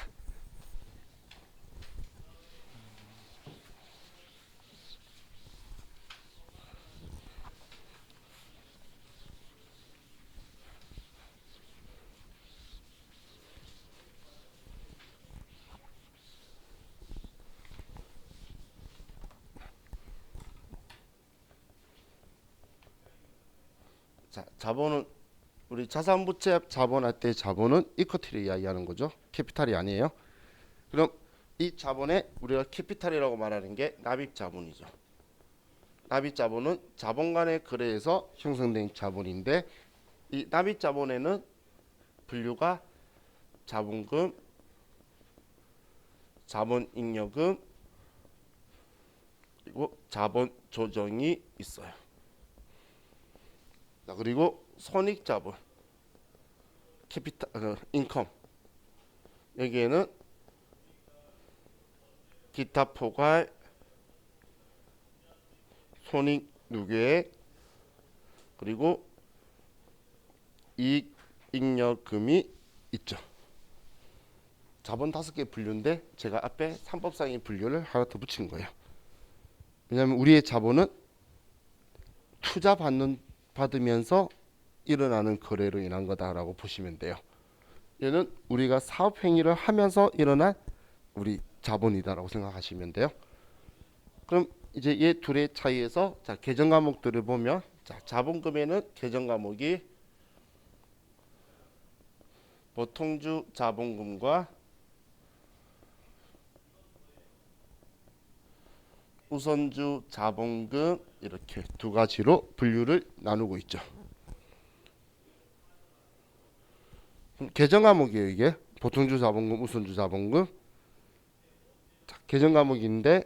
자, 자본은 우리 자산부채 자본할 때 자본은 이쿼티를 이야기하는 거죠. 캐피탈이 아니에요. 그럼 이 자본에 우리가 캐피탈이라고 말하는 게 납입 자본이죠. 납입 자본은 자본 간의 거래에서 형성된 자본인데 이 납입 자본에는 분류가 자본금, 자본잉여금 그리고 자본 조정이 있어요. 자, 그리고 손익자본, 캐피탈, 인컴 여기에는 기타 포괄, 손익누계액 그리고 이익잉여금이 있죠. 자본 5개 분류인데 제가 앞에 3법상의 분류를 하나 더 붙인 거예요. 왜냐하면 우리의 자본은 투자 받으면서 일어나는 거래로 인한 거다라고 보시면 돼요. 얘는 우리가 사업 행위를 하면서 일어난 우리 자본이다라고 생각하시면 돼요. 그럼 이제 얘 둘의 차이에서 자 계정 과목들을 보면 자 자본금에는 계정 과목이 보통주 자본금과 우선주 자본금 이렇게 두 가지로 분류를 나누고 있죠. 계정 과목이에요. 이게 보통주 자본금, 우선주 자본금. 자, 계정 과목인데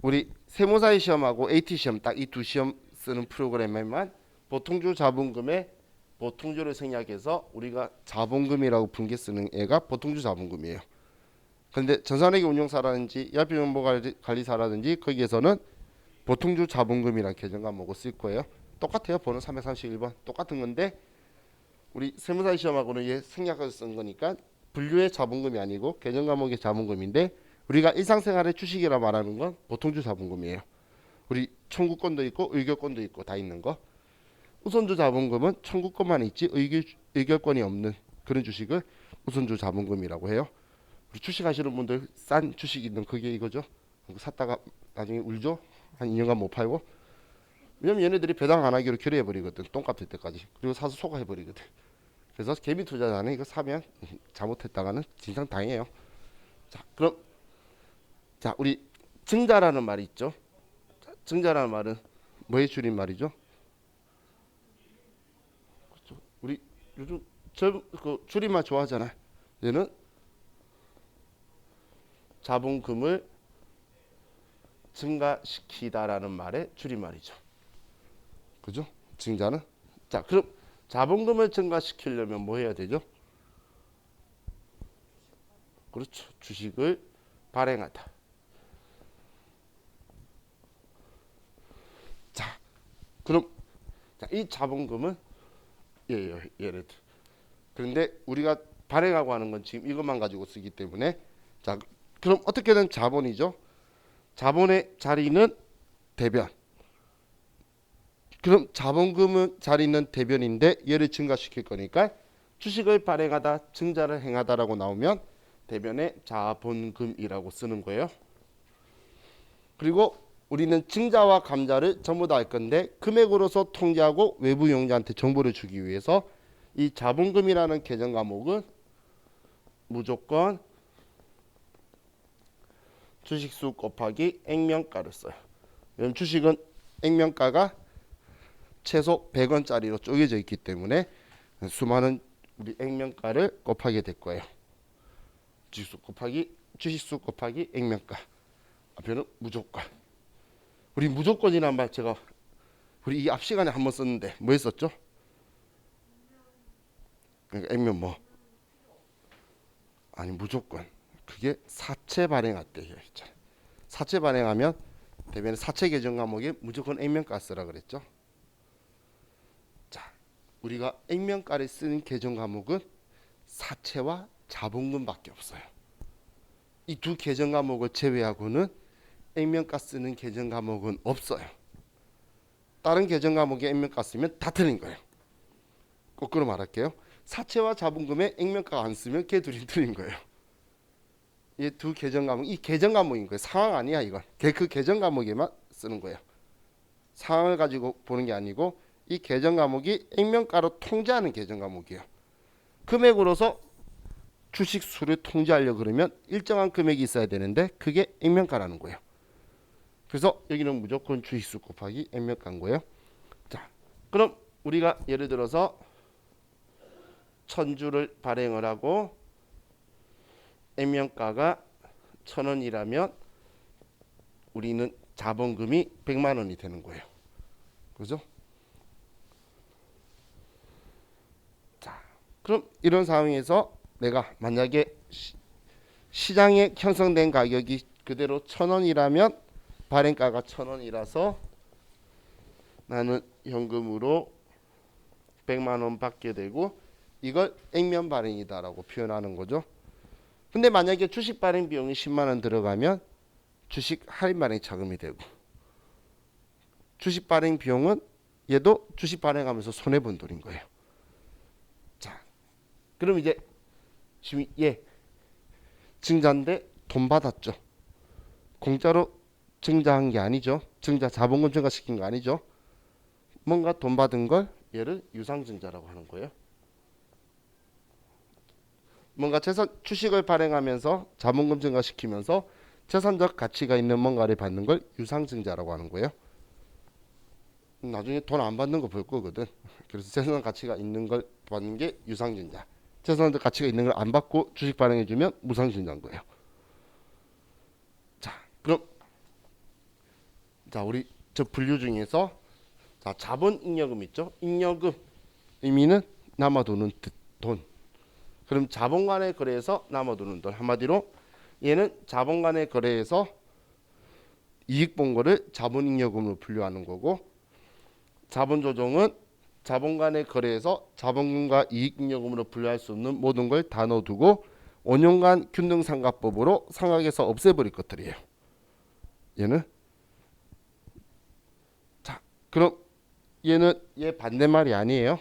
우리 세무사의 시험하고 AT 시험 딱 이 두 시험 쓰는 프로그램에만 보통주 자본금에 보통주를 생략해서 우리가 자본금이라고 분개 쓰는 애가 보통주 자본금이에요. 그런데 전산회계 운용사라든지 ERP정보관리사라든지 거기에서는 보통주 자본금이라는 계정 과목을 쓸 거예요. 똑같아요. 번호 331번 똑같은 건데 우리 세무사 시험하고는 얘 생략해서 쓴 거니까 분류의 자본금이 아니고 계정 과목의 자본금인데 우리가 일상생활의 주식이라 말하는 건 보통주 자본금이에요. 우리 청구권도 있고 의결권도 있고 다 있는 거. 우선주 자본금은 청구권만 있지 의결권이 없는 그런 주식을 우선주 자본금이라고 해요. 우리 주식하시는 분들 싼 주식 있는 그게 이거죠. 샀다가 나중에 울죠. 한 2년간 못 팔고. 왜냐면 얘네들이 배당 안 하기로 결의해버리거든. 똥값 될 때까지. 그리고 사서 소가해버리거든. 그래서 개미 투자자는 이거 사면 잘못했다가는 진상 당해요. 자, 그럼 자 우리 증자라는 말이 있죠. 자, 증자라는 말은 뭐의 줄임말이죠? 그렇죠. 우리 요즘 그 줄임말 좋아하잖아. 얘는 자본금을 증가시키다라는 말의 줄임말이죠. 그죠? 증자는 자 그럼 자본금을 증가시키려면 뭐 해야 되죠? 그렇죠. 주식을 발행하다. 자, 그럼 자, 이 자본금은 예를 들어 그런데 우리가 발행하고 하는 건 지금 이것만 가지고 쓰기 때문에 자 그럼 어떻게든 자본이죠. 자본의 자리는 대변. 그럼 자본금은 잘 있는 대변인데 얘를 증가시킬 거니까 주식을 발행하다 증자를 행하다라고 나오면 대변에 자본금이라고 쓰는 거예요. 그리고 우리는 증자와 감자를 전부 다 할 건데 금액으로서 통지하고 외부 용자한테 정보를 주기 위해서 이 자본금이라는 계정 과목은 무조건 주식수 곱하기 액면가를 써요. 왜냐면 주식은 액면가가 최소 100원짜리로 쪼개져 있기 때문에 수많은 우리 액면가를 곱하게 될 거예요. 주식수 곱하기 액면가. 앞에는 무조건. 우리 무조건이란 말 제가 우리 이 앞 시간에 한번 썼는데 뭐 했었죠? 그러니까 액면 뭐 아니 무조건 그게 사채 발행할 때 있잖아요. 사채 발행하면 대변에 사채 계정 과목에 무조건 액면가 쓰라 그랬죠. 자, 우리가 액면가를 쓰는 계정 과목은 사채와 자본금밖에 없어요. 이 두 계정 과목을 제외하고는 액면가 쓰는 계정 과목은 없어요. 다른 계정 과목에 액면가 쓰면 다 틀린 거예요. 거꾸로 말할게요. 사채와 자본금에 액면가 안 쓰면 걔 둘이 틀린 거예요. 이 두 계정 과목, 이 계정 과목인 거예요. 상황 아니야 이건. 그 계정 과목에만 쓰는 거예요. 상황을 가지고 보는 게 아니고 이 계정 과목이 액면가로 통제하는 계정 과목이에요. 금액으로서 주식 수를 통제하려 그러면 일정한 금액이 있어야 되는데 그게 액면가라는 거예요. 그래서 여기는 무조건 주식수 곱하기 액면가인 거예요. 자, 그럼 우리가 예를 들어서 1000주를 발행을 하고 액면가가 1000원이라면 우리는 자본금이 100만 원이 되는 거예요. 그죠? 자, 그럼 이런 상황에서 내가 만약에 시장에 형성된 가격이 그대로 1000원이라면 발행가가 1000원이라서 나는 현금으로 100만 원 받게 되고 이걸 액면 발행이다라고 표현하는 거죠. 근데 만약에 주식 발행 비용이 10만 원 들어가면 주식 할인 발행 자금이 되고 주식 발행 비용은 얘도 주식 발행하면서 손해 본 돈인 거예요. 자, 그럼 이제 지금 얘 증자인데 돈 받았죠. 공짜로 증자한 게 아니죠. 증자 자본금 증가시킨 거 아니죠. 뭔가 돈 받은 걸 얘를 유상증자라고 하는 거예요. 뭔가 주식을 발행하면서 자본금 증가시키면서 재산적 가치가 있는 뭔가를 받는 걸 유상증자라고 하는 거예요. 나중에 돈 안 받는 거 볼 거거든. 그래서 재산적 가치가 있는 걸 받는 게 유상증자. 재산적 가치가 있는 걸 안 받고 주식 발행해주면 무상증자인 거예요. 자, 그럼 우리 저 분류 중에서 자본잉여금 있죠. 잉여금 의미는 남아도는 돈. 그럼 자본 간의 거래에서 남아도는 돈. 한마디로 얘는 자본 간의 거래에서 이익 본 거를 자본잉여금으로 분류하는 거고, 자본 조정은 자본 간의 거래에서 자본금과 이익잉여금으로 분류할 수 없는 모든 걸 다 넣어두고 5년간 균등상각법으로 상각에서 없애버릴 것들이에요. 얘는 자, 그럼 얘는 얘 반대말이 아니에요.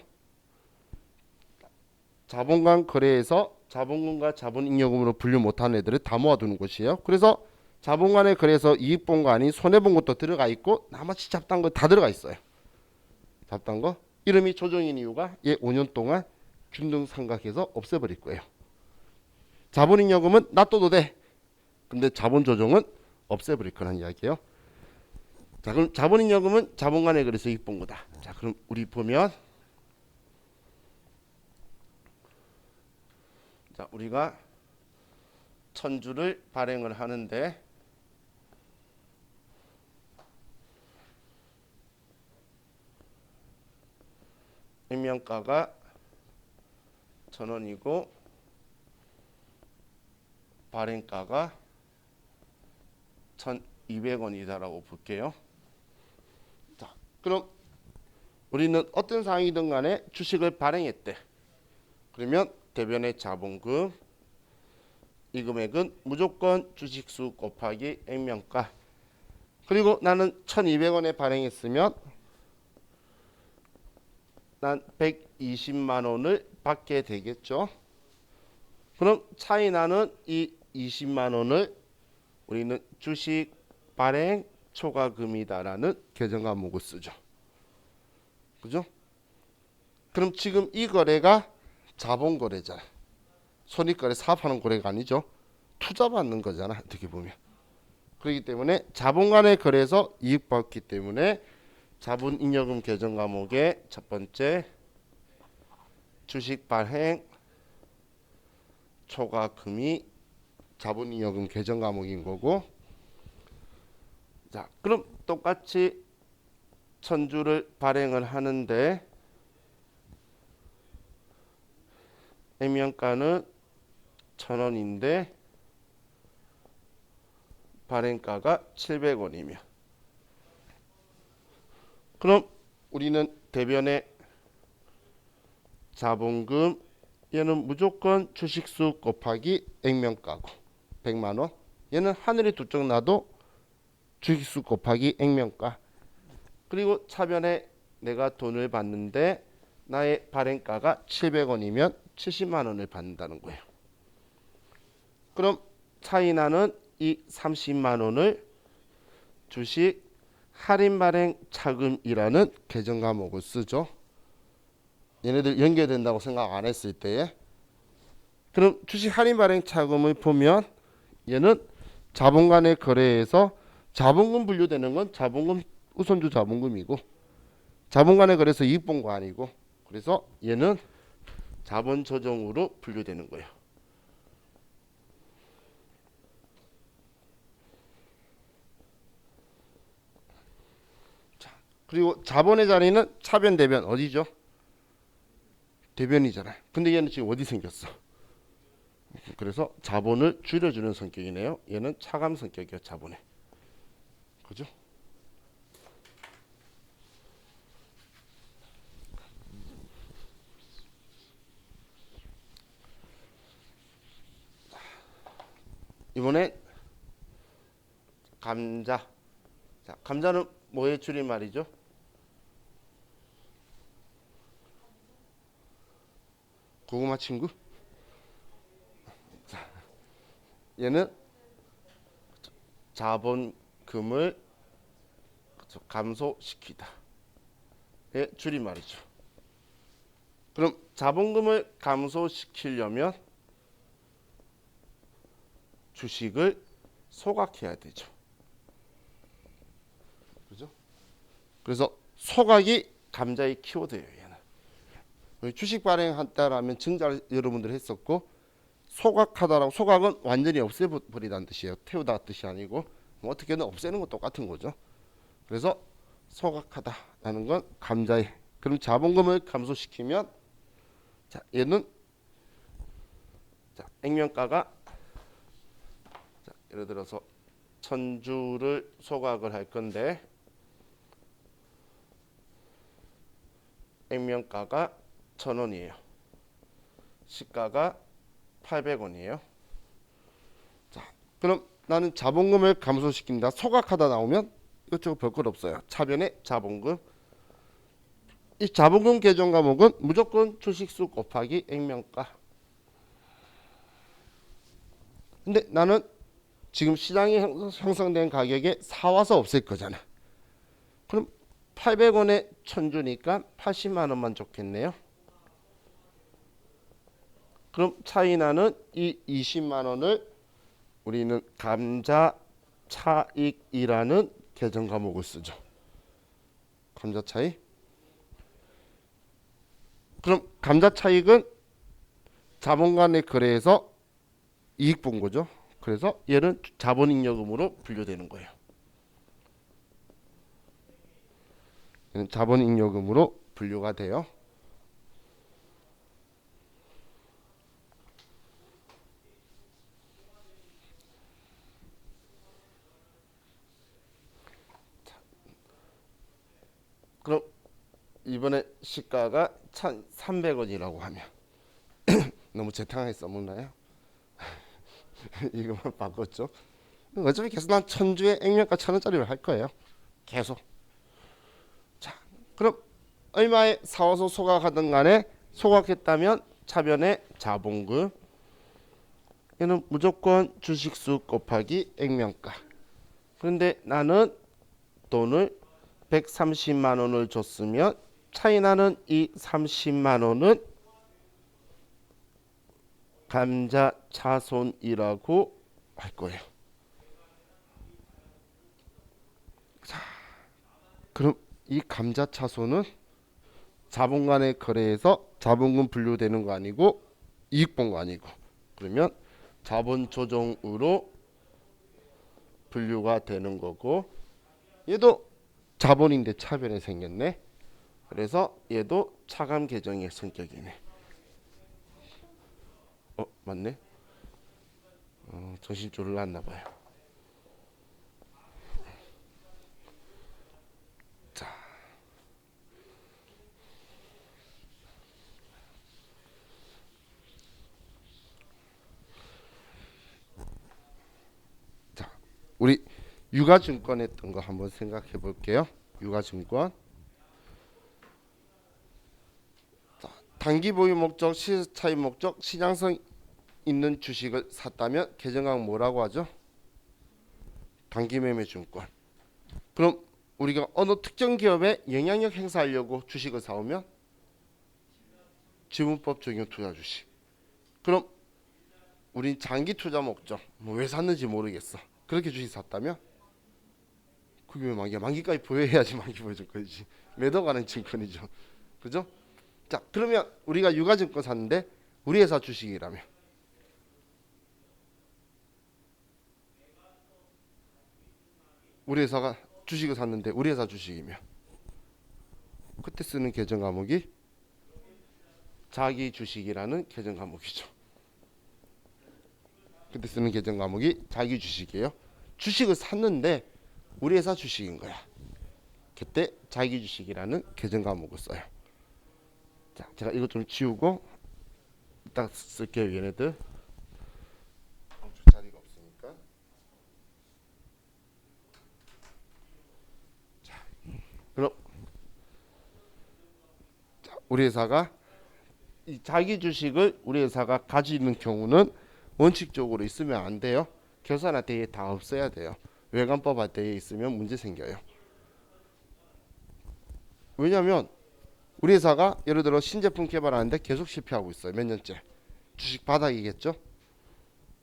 자본 간 거래에서 자본금과 자본잉여금으로 분류 못하는 애들을 다 모아두는 것이에요. 그래서 자본 간의 거래에서 이익 본 거 아닌 손해 본 것도 들어가 있고 나머지 잡다한 거 다 들어가 있어요. 잡다한 거 이름이 조정인 이유가 얘 5년 동안 균등상각해서 없애버릴 거예요. 자본잉여금은 놔둬도 돼. 근데 자본 조정은 없애버릴 거란 이야기예요. 자, 그럼 자본잉여금은 자본 간의 거래에서 이익 본 거다. 자, 그럼 우리 보면 자, 우리가 1000주를 발행을 하는데 액면가가 1000원이고 발행가가 1200원이다라고 볼게요. 자, 그럼 우리는 어떤 상황이든 간에 주식을 발행했대. 그러면 대변의 자본금 이 금액은 무조건 주식수 곱하기 액면가. 그리고 나는 1200원에 발행했으면 난 120만 원을 받게 되겠죠. 그럼 차이 나는 이 20만 원을 우리는 주식 발행 초과금이다라는 계정 과목을 쓰죠. 그죠? 그럼 지금 이 거래가 자본 거래잖아. 손익거래 사업하는 거래가 아니죠. 투자 받는 거잖아. 어떻게 보면. 그렇기 때문에 자본 간의 거래에서 이익 받기 때문에 자본잉여금 계정 과목의 첫 번째 주식 발행 초과금이 자본잉여금 계정 과목인 거고, 자 그럼 똑같이 1000주를 발행을 하는데 액면가는 1000원인데 발행가가 700원이며, 그럼 우리는 대변의 자본금 얘는 무조건 주식수 곱하기 액면가고 100만원, 얘는 하늘이 두 쪽 나도 주식수 곱하기 액면가, 그리고 차변에 내가 돈을 받는데 나의 발행가가 700원이면 70만원을 받는다는 거예요. 그럼 차이 나는 이 30만원을 주식 할인 발행 차금이라는 계정 과목을 쓰죠. 얘네들 연결된다고 생각 안 했을 때에. 그럼 주식 할인 발행 차금을 보면 얘는 자본 간의 거래에서 자본금 분류되는 건 자본금 우선주 자본금이고, 자본 간의 거래에서 이익 본 거 아니고, 그래서 얘는 자본 조정으로 분류되는 거예요. 자, 그리고 자본의 자리는 차변 대변 어디죠? 대변이잖아요. 근데 얘는 지금 어디 생겼어? 그래서 자본을 줄여주는 성격이네요. 얘는 차감 성격이에요. 자본에. 그죠? 이번엔 감자. 자, 감자는 뭐의 줄임말이죠? 고구마 친구? 자, 얘는 자본금을 감소시키다. 의 줄임말이죠. 그럼 자본금을 감소시키려면 주식을 소각해야 되죠. 그죠? 그래서 소각이 감자의 키워드예요. 얘는 주식 발행한다라면 증자를 여러분들 했었고, 소각하다라고, 소각은 완전히 없애버리다는 뜻이에요. 태우다 뜻이 아니고, 뭐 어떻게든 없애는 건 똑같은 거죠. 그래서 소각하다라는 건 감자의, 그럼 자본금을 감소시키면, 자 얘는 자 액면가가, 자 예를 들어서 1000주를 소각을 할 건데 액면가가 1000원이에요. 시가가 800원이에요. 자 그럼 나는 자본금을 감소시킨다, 소각하다 나오면 이것저것 별것 없어요. 차변에 자본금. 이 자본금 계정 과목은 무조건 주식수 곱하기 액면가. 근데 나는 지금 시장이 형성된 가격에 사와서 없앨 거잖아. 그럼 800원에 1000주니까 80만 원만 좋겠네요. 그럼 차이 나는 이 20만 원을 우리는 감자 차익이라는 계정 과목을 쓰죠. 감자 차익. 그럼 감자 차익은 자본 간의 거래에서 이익 본 거죠. 그래서 얘는 자본잉여금으로 분류되는 거예요. 얘는 자본잉여금으로 분류가 돼요. 그럼 이번에 시가가 1,300원이라고 하면 너무 재탕하게 써먹나요? 이거만 바꿨죠. 어차피 계속 난 1000주에 액면가 1000원짜리를 할 거예요. 계속. 자, 그럼 얼마에 사와서 소각하든 간에 소각했다면 차변의 자본금, 얘는 무조건 주식수 곱하기 액면가. 그런데 나는 돈을 130만 원을 줬으면 차이 나는 이 30만 원은 감자차손이라고 할 거예요. 자, 그럼 이 감자차손은 자본 간의 거래에서 자본금 분류되는 거 아니고 이익 본 거 아니고, 그러면 자본 조정으로 분류가 되는 거고, 얘도 자본인데 차변에 생겼네. 그래서 얘도 차감 계정의 성격이네. 맞네. 정신줄을 놨나 봐요. 자, 우리 유가증권 했던 거 한번 생각해 볼게요. 유가증권. 단기 보유 목적, 시세 차익 목적, 시장성 있는 주식을 샀다면 계정강 뭐라고 하죠? 단기 매매 증권. 그럼 우리가 어느 특정 기업에 영향력 행사하려고 주식을 사오면 지분법 적용 투자 주식. 그럼 우린 장기 투자 목적, 뭐 왜 샀는지 모르겠어. 그렇게 주식 샀다면 그게 왜 만기까지 보유해야지 만기 보여줄 거지. 매도가는 증권이죠. 그죠? 자, 그러면 우리가 유가증권 샀는데 우리 회사 주식이라면 우리 회사가 주식을 샀는데 우리 회사 주식이면 그때 쓰는 계정 과목이 자기 주식이라는 계정 과목이죠. 그때 쓰는 계정 과목이 자기 주식이에요. 주식을 샀는데 우리 회사 주식인 거야. 그때 자기 주식이라는 계정 과목을 써요. 자, 제가 이것 좀 지우고 이따 쓸게요. 얘네들 줄 자리가 없으니까. 자, 그럼 우리 회사가 이 자기 주식을 우리 회사가 가지는 경우는 원칙적으로 있으면 안 돼요. 결산할 때에 다 없어야 돼요. 외관법 할 때에 있으면 문제 생겨요. 왜냐하면 우리 회사가 예를 들어 신제품 개발하는데 계속 실패하고 있어요. 몇 년째. 주식 바닥이겠죠.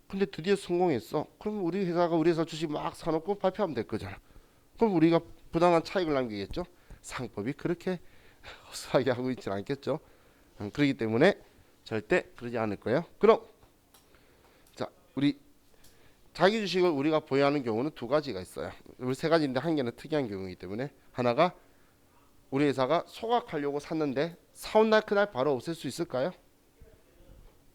근데 드디어 성공했어. 그럼 우리 회사가 우리 회사 주식 막 사놓고 발표하면 될 거잖아. 그럼 우리가 부당한 차익을 남기겠죠. 상법이 그렇게 허술하게 하고 있지는 않겠죠. 그렇기 때문에 절대 그러지 않을 거예요. 그럼 자, 우리 자기 주식을 우리가 보유하는 경우는 두 가지가 있어요. 우리 세 가지인데 한 개는 특이한 경우이기 때문에, 하나가 우리 회사가 소각하려고 샀는데 사온 날 그날 바로 없앨 수 있을까요?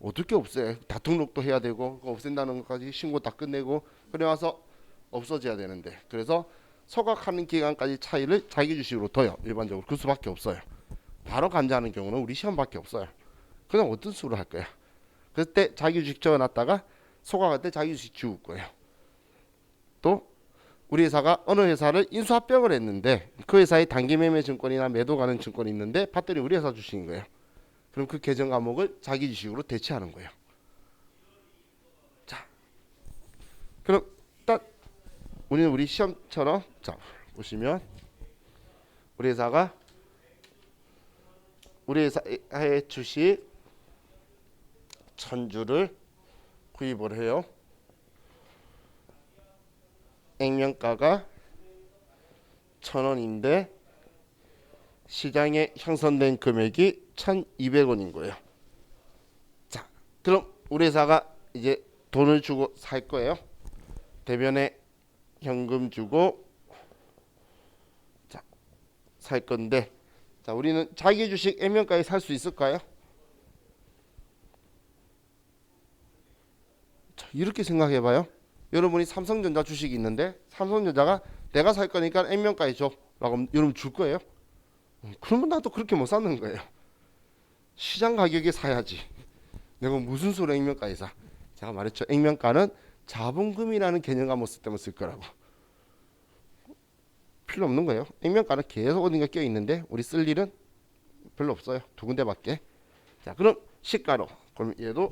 어떻게 없애? 다 등록도 해야 되고 없앤다는 것까지 신고 다 끝내고 그래 와서 없어져야 되는데, 그래서 소각하는 기간까지 차이를 자기 주식으로 둬요. 일반적으로 그 수밖에 없어요. 바로 감자하는 경우는 우리 시험밖에 없어요. 그냥 어떤 수로 할 거야? 그때 자기 주식 적어놨다가 소각할 때 자기 주식 지울 거예요. 또 우리 회사가 어느 회사를 인수합병을 했는데 그 회사의 단기 매매 증권이나 매도 가는 증권이 있는데 봤더니 우리 회사 주식인 거예요. 그럼 그 계정 과목을 자기 주식으로 대체하는 거예요. 자, 그럼 딱 우리는 우리 시험처럼, 자 보시면 우리 회사가 우리 회사의 주식 1000주를 구입을 해요. 액면가가 1000원인데 시장에 형성된 금액이 1200원인 거예요. 자, 그럼 우리 회사가 이제 돈을 주고 살 거예요. 대변에 현금 주고 자, 살 건데, 자, 우리는 자기 주식 액면가에 살 수 있을까요? 자, 이렇게 생각해 봐요. 여러분이 삼성전자 주식이 있는데 삼성전자가 내가 살 거니까 액면가에 줘 라고 여러분 줄 거예요? 그러면 나도 그렇게 못 사는 거예요. 시장 가격에 사야지. 내가 무슨 수로 액면가에 사? 제가 말했죠. 액면가는 자본금이라는 개념과 못 쓸 때만 쓸 거라고. 필요 없는 거예요. 액면가는 계속 어딘가 껴 있는데 우리 쓸 일은 별로 없어요. 두 군데밖에. 자, 그럼 시가로. 그럼 얘도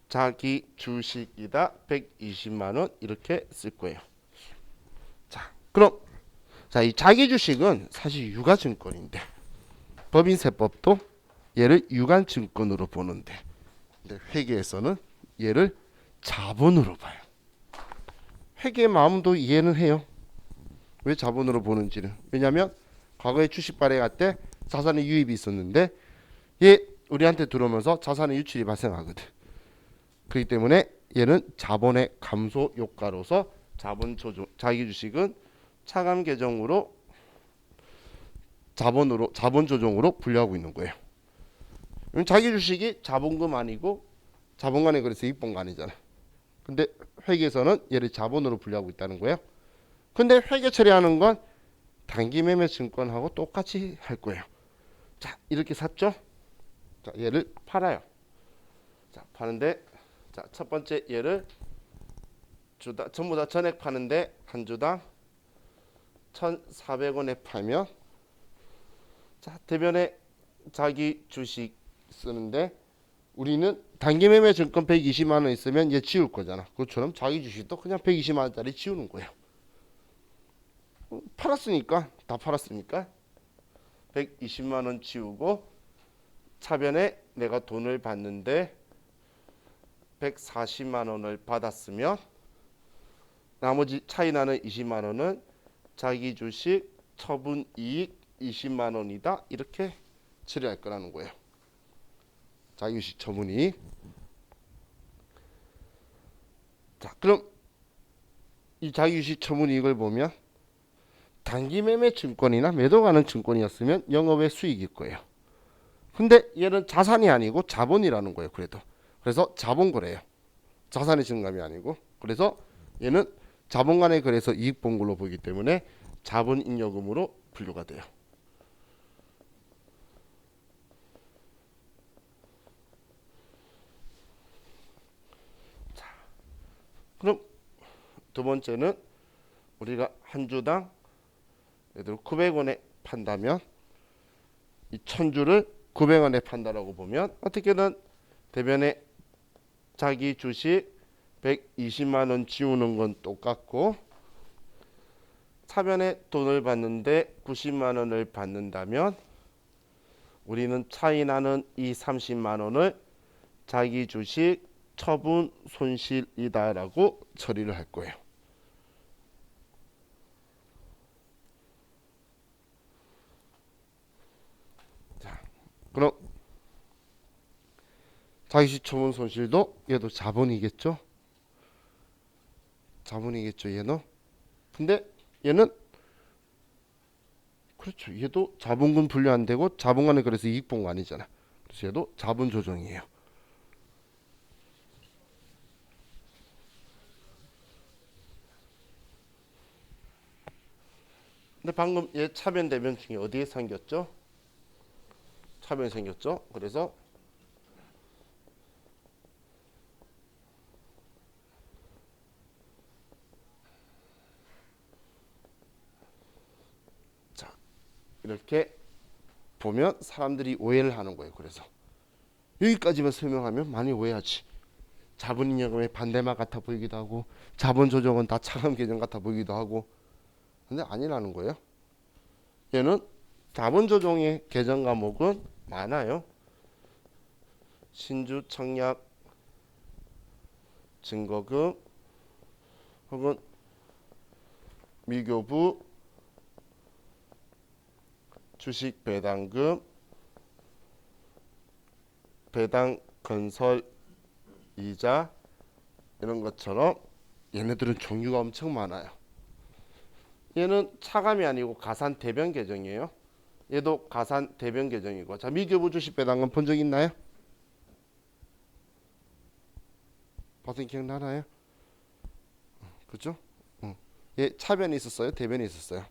자기 주식이다 120만 원 이렇게 쓸 거예요. 자, 그럼 이 자기 주식은 사실 유가증권인데 법인세법도 얘를 유관증권으로 보는데 근데 회계에서는 얘를 자본으로 봐요. 회계의 마음도 이해는 해요. 왜 자본으로 보는지는. 왜냐하면 과거에 주식 발행할 때 자산의 유입이 있었는데 얘 우리한테 들어오면서 자산의 유출이 발생하거든. 그렇기 때문에 얘는 자본의 감소 효과로서 자기 주식은 차감 계정으로 자본 조정으로 분류하고 있는 거예요. 자기 주식이 자본금 아니고 자본간에 그래서 이익본가 아니잖아. 근데 회계에서는 얘를 자본으로 분류하고 있다는 거예요. 근데 회계 처리하는 건 단기매매 증권하고 똑같이 할 거예요. 자, 이렇게 샀죠? 자, 얘를 팔아요. 자, 파는데 자, 첫 번째 얘를 전부 다 전액 파는데 한 주당 1,400원에 팔면 자, 대변에 자기 주식 쓰는데 우리는 단기매매 증권 120만 원 있으면 얘 지울 거잖아. 그것처럼 자기 주식도 그냥 120만 원짜리 지우는 거예요. 팔았으니까 다 팔았으니까 120만 원 지우고 차변에 내가 돈을 받는데 140만 원을 받았으면 나머지 차이 나는 20만 원은 자기 주식 처분 이익 20만 원이다. 이렇게 처리할 거라는 거예요. 자기 주식 처분 이익. 자, 그럼 이 자기 주식 처분 이익을 보면 단기 매매 증권이나 매도 가는 증권이었으면 영업의 수익일 거예요. 근데 얘는 자산이 아니고 자본이라는 거예요. 그래서 자본 거래요. 자산의 증감이 아니고. 그래서 얘는 자본 간의 거래에서 이익 본 걸로 보기 때문에 자본 잉여금으로 분류가 돼요. 자, 그럼 두 번째는 우리가 한 주당 예를 들어 900원에 판다면 이 1000주를 900원에 판다라고 보면 어떻게든 대변에 자기 주식 120만 원 지우는 건 똑같고 차변에 돈을 받는데 90만 원을 받는다면 우리는 차이 나는 이 30만 원을 자기 주식 처분 손실이다라고 처리를 할 거예요. 자, 그럼 자기 주식 처분 손실도 얘도 자본이겠죠? 자본이겠죠, 얘는. 근데 얘는 그렇죠. 얘도 자본금 분류 안 되고 자본간에 그래서 이익 본 거 아니잖아. 그래서 얘도 자본 조정이에요. 근데 방금 얘 차변 대변 중에 어디에 생겼죠? 차변이 생겼죠. 그래서 자, 이렇게 보면 사람들이 오해를 하는 거예요. 그래서 여기까지만 설명하면 많이 오해하지. 자본잉여금의 반대말 같아 보이기도 하고 자본 조정은 다 차감 계정 같아 보이기도 하고 근데 아니라는 거예요. 얘는 자본 조정의 계정 과목은 많아요. 신주 청약 증거금 혹은 미교부 주식 배당금 배당 건설 이자 이런 것처럼 얘네들은 종류가 엄청 많아요. 얘는 차감이 아니고 가산 대변 계정이에요. 얘도 가산 대변 계정이고. 자, 미교부 주식 배당금 본 적 있나요? 봤던 기억나나요? 그죠? 얘 차변이 있었어요? 대변이 있었어요?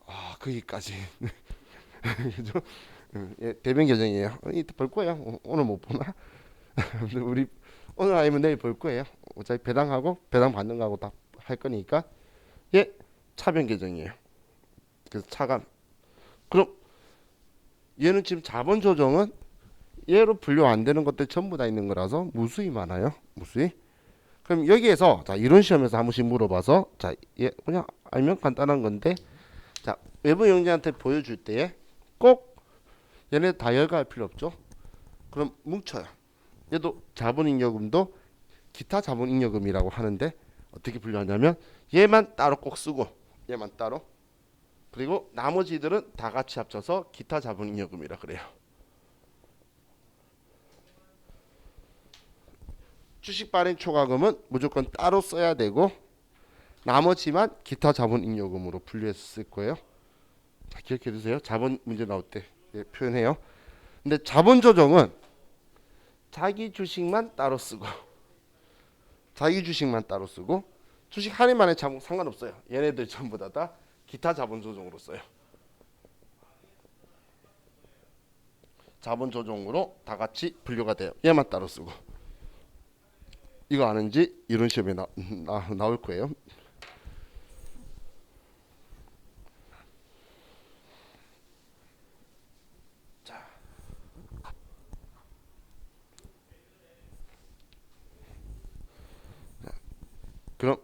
아, 거기까지. 그죠? 얘 대변 계정이에요. 이따 볼 거예요. 오늘 못 보나? 우리 오늘 아니면 내일 볼 거예요. 어차피 배당하고 배당 받는 거하고 다 할 거니까 얘 차변 계정이에요. 그래서 차감 그럼 얘는 지금 자본 조정은 얘로 분류 안 되는 것들 전부 다 있는 거라서 무수히 많아요. 무수히. 그럼 여기에서 자 이론 시험에서 한 번씩 물어봐서 자 얘 그냥 알면 간단한 건데 자 외부 영재한테 보여줄 때에 꼭 얘네 다 열거할 필요 없죠. 그럼 뭉쳐요. 얘도 자본잉여금도 기타 자본잉여금이라고 하는데 어떻게 분류하냐면 얘만 따로 꼭 쓰고 얘만 따로 그리고 나머지들은 다 같이 합쳐서 기타 자본잉여금이라 그래요. 주식 발행 초과금은 무조건 따로 써야 되고 나머지만 기타 자본잉여금으로 분류해서 쓸 거예요. 자, 기억해 두세요. 자본 문제 나올 때 표현해요. 근데 자본 조정은 자기 주식만 따로 쓰고 자기 주식만 따로 쓰고 주식 할인만의 자본 상관없어요. 얘네들 전부 다 기타 자본 조정으로 써요. 자본 조정으로 다 같이 분류가 돼요. 얘만 따로 쓰고. 이거 아는지 이런 시험에 나올 거예요. 자, 그럼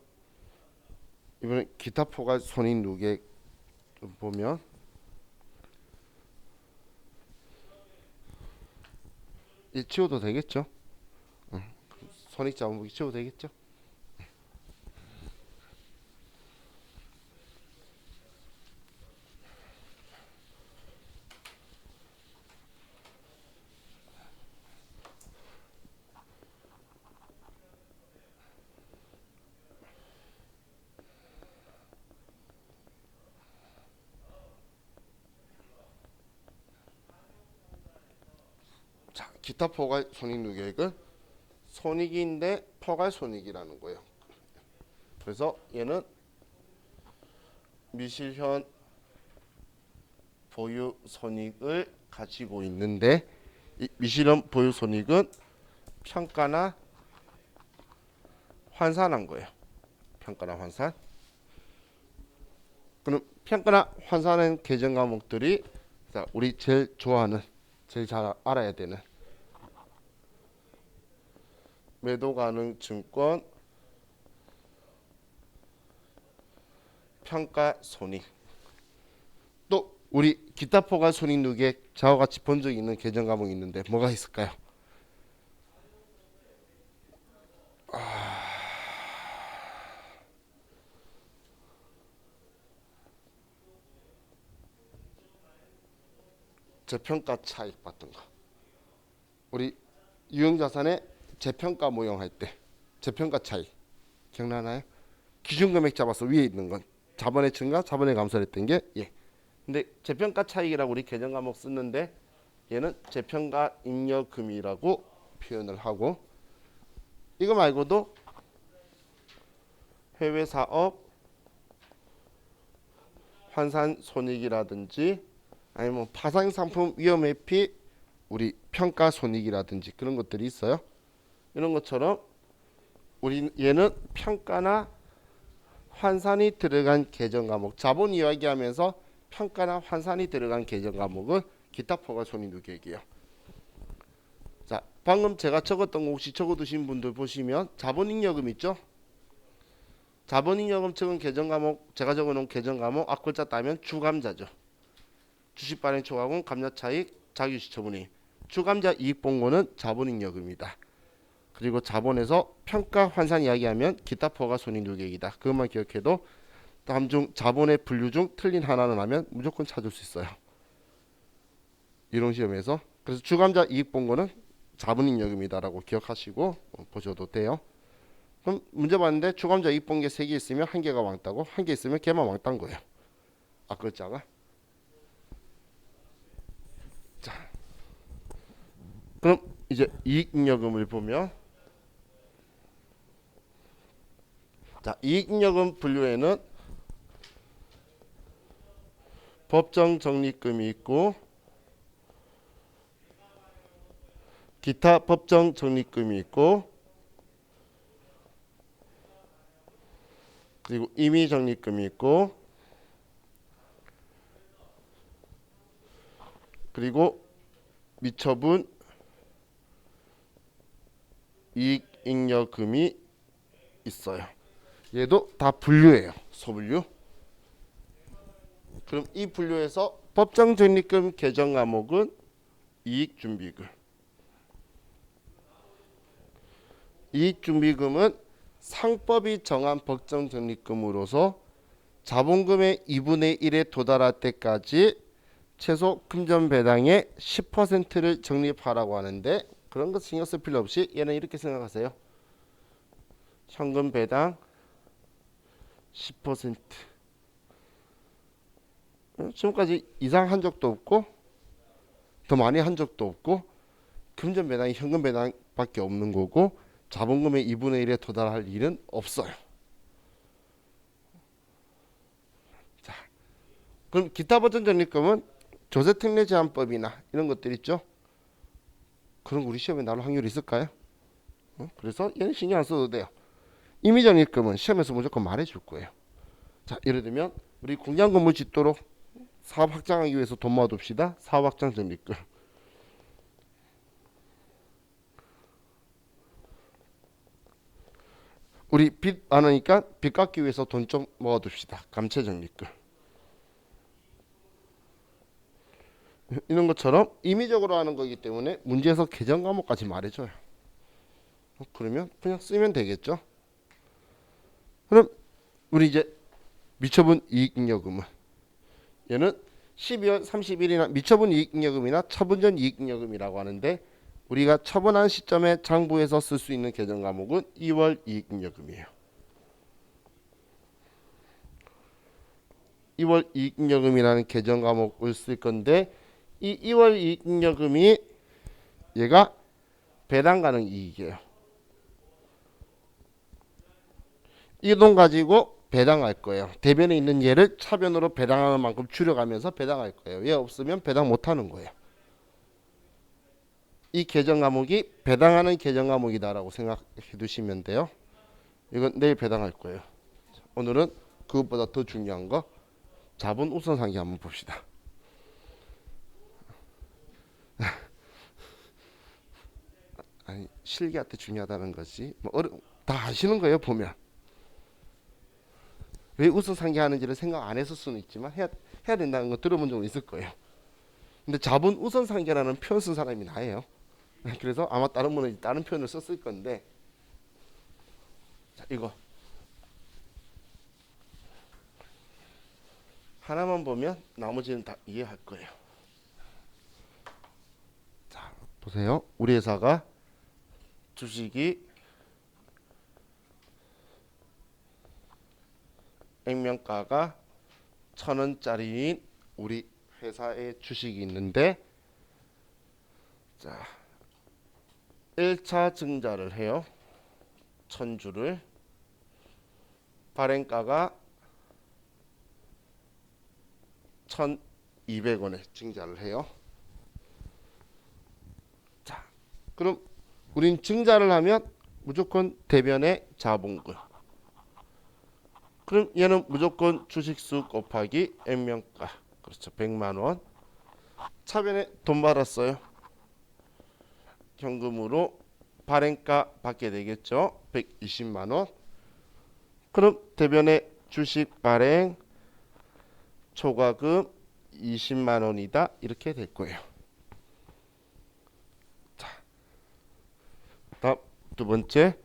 이번에 기타 포괄 손익 누계 보면 이 치워도 되겠죠? 손익 자본보기 치워도 되겠죠? 자, 기타 포괄 손익 누계액은 손익인데 포괄 손익이라는 거예요. 그래서 얘는 미실현 보유 손익을 가지고 있는데 이 미실현 보유 손익은 평가나 환산한 거예요. 평가나 환산. 그럼 평가나 환산한 계정 과목들이 자, 우리 제일 좋아하는 제일 잘 알아야 되는 매도 가능 증권 평가 손익 또 우리 기타 포괄 손익 누계 저와 같이 본 적 있는 계정 과목이 있는데 뭐가 있을까요? 재평가 차익 봤던 거. 우리 유형자산의 재평가 모형할 때 재평가 차익 기억나나요? 기준금액 잡아서 위에 있는 건 자본의 증가, 자본의 감소를 했던 게 예. 근데 재평가 차익이라고 우리 계정 과목 쓰는데 얘는 재평가 잉여금이라고 표현을 하고 이거 말고도 해외 사업 환산 손익이라든지 아니면 파생 상품 위험 회피 우리 평가 손익이라든지 그런 것들이 있어요. 이런 것처럼 우리 얘는 평가나 환산이 들어간 계정 과목 자본 이야기하면서 평가나 환산이 들어간 계정 과목은 기타 포괄 손익 누계액이에요. 자, 방금 제가 적었던 거 혹시 적어두신 분들 보시면 자본잉여금 있죠? 자본잉여금 적은 계정 과목 제가 적어놓은 계정 과목 앞글자 따면 주감자죠. 주식 발행 초과금 감자 차익 자기주식 처분이 주감자 이익 본고는 자본잉여금이다. 그리고 자본에서 평가 환산 이야기하면 기타 포괄 손익 누계액이다. 그것만 기억해도 다음 중 자본의 분류 중 틀린 하나는 하면 무조건 찾을 수 있어요. 이론 시험에서. 그래서 주감자 이익 본고는 자본잉여금이다라고 기억하시고 보셔도 돼요. 그럼 문제 봤는데 주감자 이익 본게 3개 있으면 1개가 왕따고 1개 있으면 걔만 왕따인 거예요. 앞글자가. 자, 그럼 이제 이익잉여금을 보면 자, 이익잉여금 분류에는 법정 적립금이 있고 기타 법정 적립금이 있고 그리고 임의 적립금이 있고 그리고 미처분 이익잉여금이 있어요. 얘도 다 분류예요. 소분류. 그럼 이 분류에서 법정적립금 개정 과목은 이익준비금. 이익준비금은 상법이 정한 법정적립금으로서 자본금의 2분의 1에 도달할 때까지 최소 금전 배당의 10%를 적립하라고 하는데, 그런 거 신경 쓸 필요 없이 얘는 이렇게 생각하세요. 현금 배당 10%. 지금까지 이상 한 적도 없고 더 많이 한 적도 없고 금전 배당이 현금 배당밖에 없는 거고 자본금의 2분의 1에 도달할 일은 없어요. 자, 그럼 기타 법정 적립금은 조세특례 제한법이나 이런 것들 있죠. 그런 거 우리 시험에 나올 확률이 있을까요? 그래서 얘는 신경 안 써도 돼요. 임의적립금은 시험에서 무조건 말해줄 거예요. 자, 예를 들면 우리 공장 건물 짓도록 사업 확장하기 위해서 돈 모아둡시다. 사업 확장 적립금. 우리 빚 많으니까 빚 갚기 위해서 돈 좀 모아둡시다. 감채 적립금. 이런 것처럼 임의적으로 하는 거기 때문에 문제에서 개정 과목까지 말해줘요. 그러면 그냥 쓰면 되겠죠. 그럼 우리 이제 미처분 이익잉여금은 얘는 12월 30일이나 미처분 이익잉여금이나 처분전 이익잉여금이라고 하는데, 우리가 처분한 시점에 장부에서 쓸 수 있는 개정 과목은 2월 이익잉여금이에요. 2월 이익잉여금이라는 개정 과목을 쓸 건데, 이 2월 이익잉여금이 얘가 배당 가능 이익이에요. 이 돈 가지고 배당할 거예요. 대변에 있는 얘를 차변으로 배당하는 만큼 줄여가면서 배당할 거예요. 얘 없으면 배당 못하는 거예요. 이 개정 과목이 배당하는 개정 과목이다라고 생각해 두시면 돼요. 이건 내일 배당할 거예요. 오늘은 그것보다 더 중요한 거 자본 우선상계 한번 봅시다. 아니, 실기한테 중요하다는 것이 다 아시는 거예요. 보면 왜 우선상계 하는지를 생각 안 했을 수는 있지만 해야 된다는 거 들어본 적은 있을 거예요. 근데 자본 우선상계라는 표현 쓴 사람이 나예요. 그래서 아마 다른 분은 다른 표현을 썼을 건데, 자, 이거 하나만 보면 나머지는 다 이해할 거예요. 자, 보세요. 우리 회사가 주식이 액면가가 1,000원짜리인 우리 회사의 주식이 있는데, 자, 1차 증자를 해요. 1,000주를. 발행가가 1,200원에 증자를 해요. 자, 그럼 우린 증자를 하면 무조건 대변의 자본금. 그럼 얘는 무조건 주식수 곱하기 액면가. 그렇죠. 100만 원. 차변에 돈 받았어요. 현금으로 발행가 받게 되겠죠. 120만 원. 그럼 대변의 주식 발행 초과금 20만 원이다. 이렇게 될 거예요. 자, 다음 두 번째.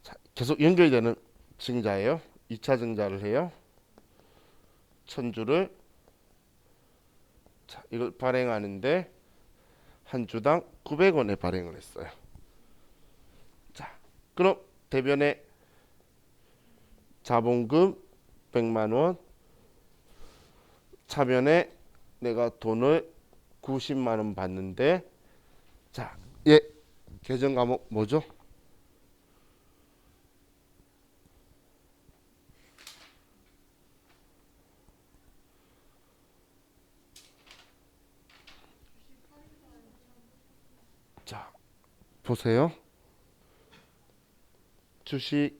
자, 계속 연결되는 증자예요. 2차 증자를 해요. 1,000주를. 자, 이걸 발행하는데 한 주당 900원에 발행을 했어요. 자, 그럼 대변의 자본금 100만 원, 차변에 내가 돈을 90만 원 받는데, 자, 얘 개정 과목 뭐죠? 자, 보세요. 주식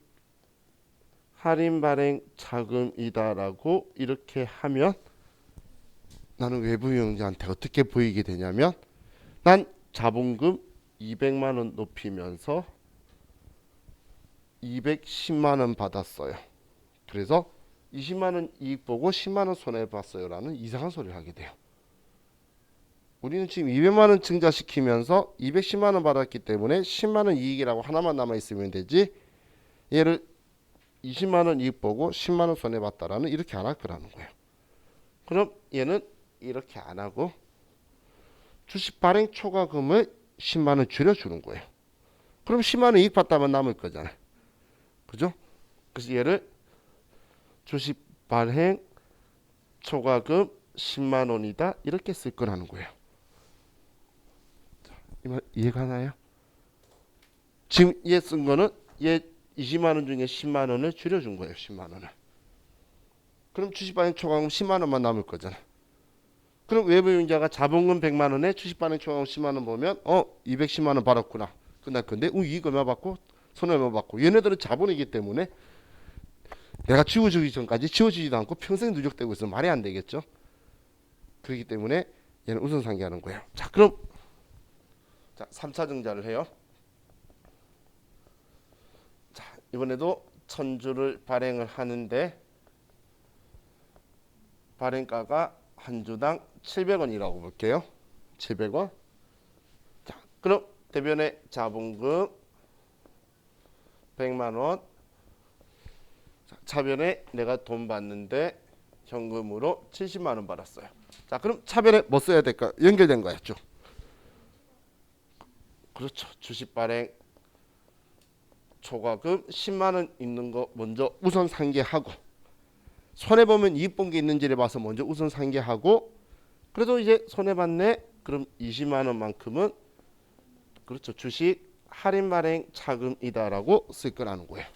할인 발행 자금이다라고 이렇게 하면 나는 외부 이용자한테 어떻게 보이게 되냐면 난 자본금 200만 원 높이면서 210만 원 받았어요. 그래서 20만 원 이익 보고 10만 원 손해 봤어요라는 이상한 소리를 하게 돼요. 우리는 지금 200만 원 증자시키면서 210만 원 받았기 때문에 10만 원 이익이라고 하나만 남아 있으면 되지. 얘를 20만 원 이익 보고 10만 원 손해 봤다라는 이렇게 안 할 거라는 거예요. 그럼 얘는 이렇게 안 하고 주식 발행 초과금을 10만 원 줄여주는 거예요. 그럼 10만 원 이익 봤다면 남을 거잖아요. 그죠? 그래서 얘를 주식 발행 초과금 10만 원이다 이렇게 쓸 거라는 거예요. 이 말 이해가나요? 지금 얘 쓴 거는 얘 20만 원 중에 10만 원을 줄여준 거예요. 10만 원을. 그럼 주식 발행 초과금 10만 원만 남을 거잖아. 그럼 외부 이용자가 자본금 100만 원에 주식 발행 초과금 10만 원 보면 210만 원 받았구나. 끝날 건데 이익 얼마 받고 손해 얼마 받고 얘네들은 자본이기 때문에 내가 지워주기 전까지 지워지지도 않고 평생 누적되고 있으면 말이 안 되겠죠. 그렇기 때문에 얘는 우선 상계하는 거예요. 자, 그럼 3차 증자를 해요. 자, 이번에도 1000주를 발행을 하는데 발행가가 한 주당 700원이라고 볼게요. 700원. 자, 그럼 대변의 자본금 100만 원. 차변에 내가 돈 받는데 현금으로 70만 원 받았어요. 자, 그럼 차변에 뭐 써야 될까? 연결된 거야, 쭉. 그렇죠. 주식 발행 초과금 10만 원 있는 거 먼저 우선 상계하고 손해 보면 이익 본 게 있는지를 봐서 먼저 우선 상계하고 그래도 이제 손해 봤네. 그럼 20만 원만큼은 그렇죠. 주식 할인 발행 차금이다라고 쓸 거라는 거예요.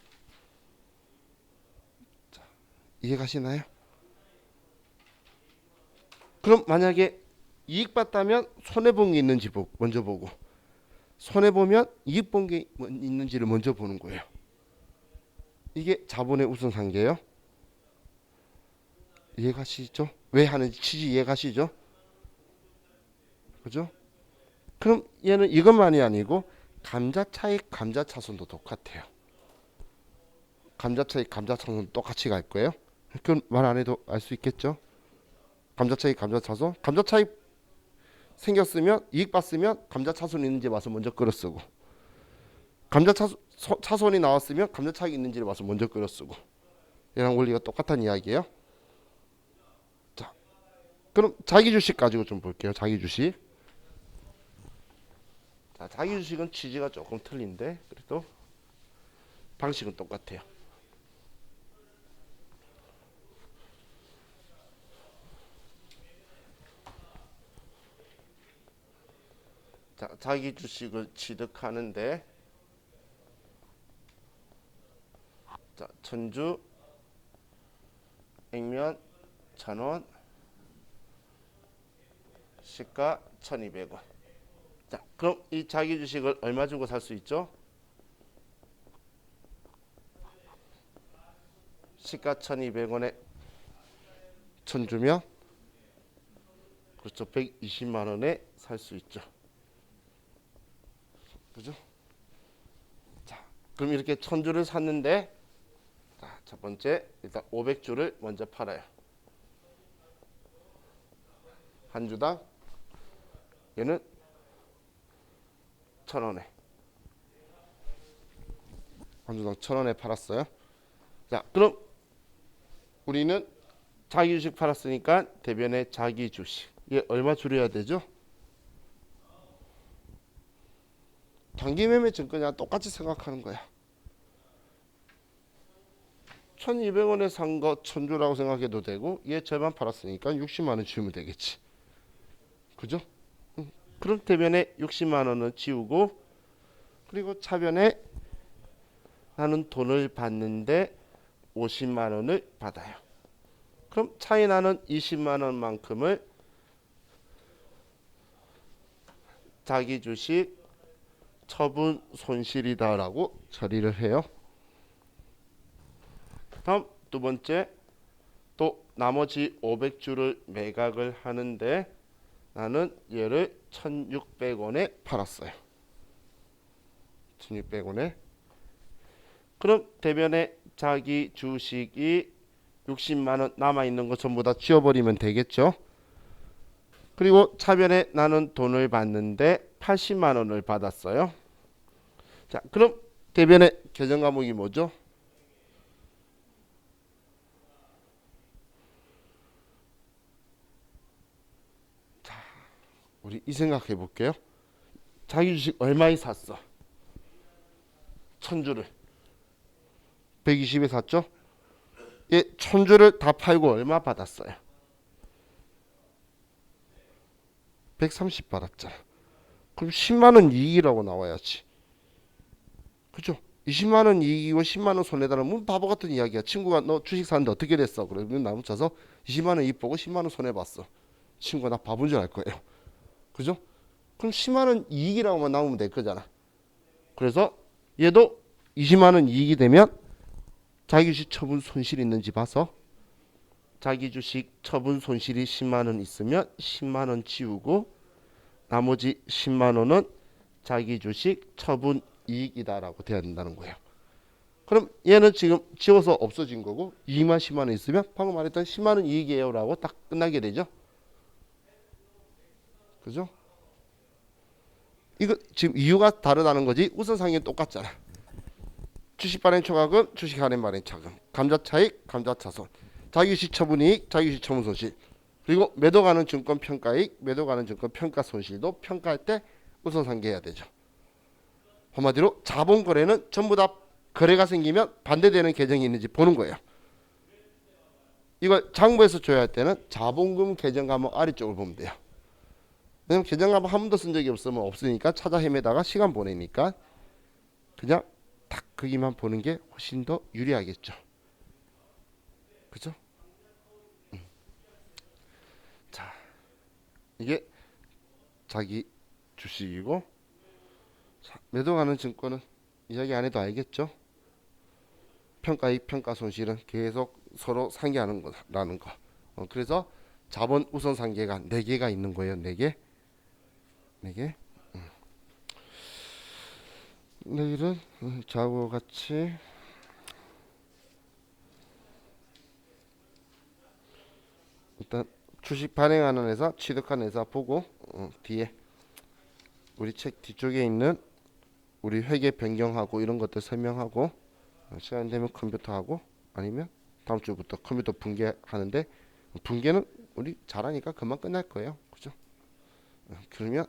자, 이해가시나요? 그럼 만약에 이익 봤다면 손해 본 게 있는지 먼저 보고 손해 보면 이익 본 게 있는지를 먼저 보는 거예요. 이게 자본의 우선 상계예요. 이해가시죠? 왜 하는지 취지 이해가시죠? 그죠? 그럼 얘는 이것만이 아니고 감자 차익 감자 차손도 똑같아요. 감자 차익 감자 차손 똑같이 갈 거예요. 그건 말 안 해도 알 수 있겠죠? 감자 차익 감자 차손 감자 차익 생겼으면 이익 봤으면 감자 차손 있는지 봐서 먼저 끌어 쓰고 감자 차손이 나왔으면 감자 차익 있는지를 봐서 먼저 끌어 쓰고 얘랑 원리가 똑같다는 이야기예요. 자, 그럼 자기 주식 가지고 좀 볼게요. 자기 주식. 자, 자기 주식은 취지가 조금 틀린데 그래도 방식은 똑같아요. 자, 자기 주식을 취득하는데 자, 1000주 액면 1000원 시가 1200원. 자, 그럼 이 자기 주식을 얼마 주고 살 수 있죠? 시가 1200원에 1000주면 그렇죠. 120만 원에 살 수 있죠. 그죠? 자, 그럼 이렇게 1000주를 샀는데 자, 첫 번째 일단 500주를 먼저 팔아요. 한 주당 얘는 1000원에 한 주당 1000원에 팔았어요. 자, 그럼 우리는 자기 주식 팔았으니까 대변의 자기 주식 얘 얼마 줄여야 되죠? 단기 매매 증권이랑 똑같이 생각하는 거야. 1200원에 산 거 1000주라고 생각해도 되고 얘 절반 팔았으니까 60만 원 지우면 되겠지. 그죠? 그럼 대변에 60만 원을 지우고 그리고 차변에 나는 돈을 받는데 50만 원을 받아요. 그럼 차이 나는 20만 원만큼을 자기 주식 처분 손실이다라고 처리를 해요. 다음 두 번째 또 나머지 500주를 매각을 하는데 나는 얘를 1,600원에 팔았어요. 1,600원에. 그럼 대변에 자기 주식이 60만 원 남아 있는 거 전부 다 지워버리면 되겠죠. 그리고 차변에 나는 돈을 받는데 80만 원을 받았어요. 자, 그럼 대변의 계정 과목이 뭐죠? 자, 우리 이 생각해 볼게요. 자기 주식 얼마에 샀어? 1,000주를 120에 샀죠? 얘 1,000주를 다 팔고 얼마 받았어요? 130 받았잖아. 그럼 10만 원 이익이라고 나와야지. 그죠? 20만 원 이익이고 10만 원 손해다는 뭐 바보 같은 이야기야. 친구가 너 주식 사는데 어떻게 됐어? 그러면 나 붙여서 20만 원 이익 보고 10만 원 손해 봤어. 친구가 나 바본 줄 알 거예요. 그죠? 그럼 10만 원 이익이라고만 나오면 될 거잖아. 그래서 얘도 20만 원 이익이 되면 자기 주식 처분 손실 있는지 봐서 자기 주식 처분 손실이 10만 원 있으면 10만 원 지우고 나머지 10만 원은 자기 주식 처분 이익이다라고 돼야 된다는 거예요. 그럼 얘는 지금 지워서 없어진 거고 2만 10만 원 있으면 방금 말했던 10만 원 이익이에요라고 딱 끝나게 되죠. 그죠? 이거 지금 이유가 다르다는 거지 우선상이 똑같잖아. 주식 발행 초과금, 주식 할인 발행 차금, 감자 차익, 감자 차손, 자기 주식 처분 이익, 자기 주식 처분 손실, 그리고 매도 가는 증권 평가이익, 매도 가는 증권 평가 손실도 평가할 때 우선상계해야 되죠. 한마디로 자본 거래는 전부 다 거래가 생기면 반대되는 계정이 있는지 보는 거예요. 이걸 장부에서 줘야 할 때는 자본금 계정 과목 아래쪽을 보면 돼요. 왜냐면 계정 과목 한 번도 쓴 적이 없으면 없으니까 찾아 헤매다가 시간 보내니까 그냥 딱 거기만 보는 게 훨씬 더 유리하겠죠. 그죠? 자, 이게 자기 주식이고, 자, 매도 가는 증권은 이야기 안 해도 알겠죠? 평가이익, 평가손실은 계속 서로 상계하는 거라는 거. 그래서 자본 우선 상계가 4개가 있는 거예요. 4개. 4개. 내일은 좌우와 같이 일단 주식 발행하는 회사, 취득하는 회사 보고 뒤에 우리 책 뒤쪽에 있는 우리 회계 변경하고 이런 것들 설명하고 시간 되면 컴퓨터 하고 아니면 다음 주부터 컴퓨터 붕괴하는데 붕괴는 우리 잘하니까 금방 끝날 거예요. 그죠? 그러면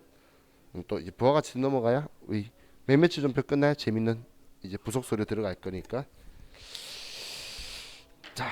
또 이제 부하같이 넘어가야 우리 매매치 좀표 끝나야 재밌는 이제 부속 소리 들어갈 거니까 자.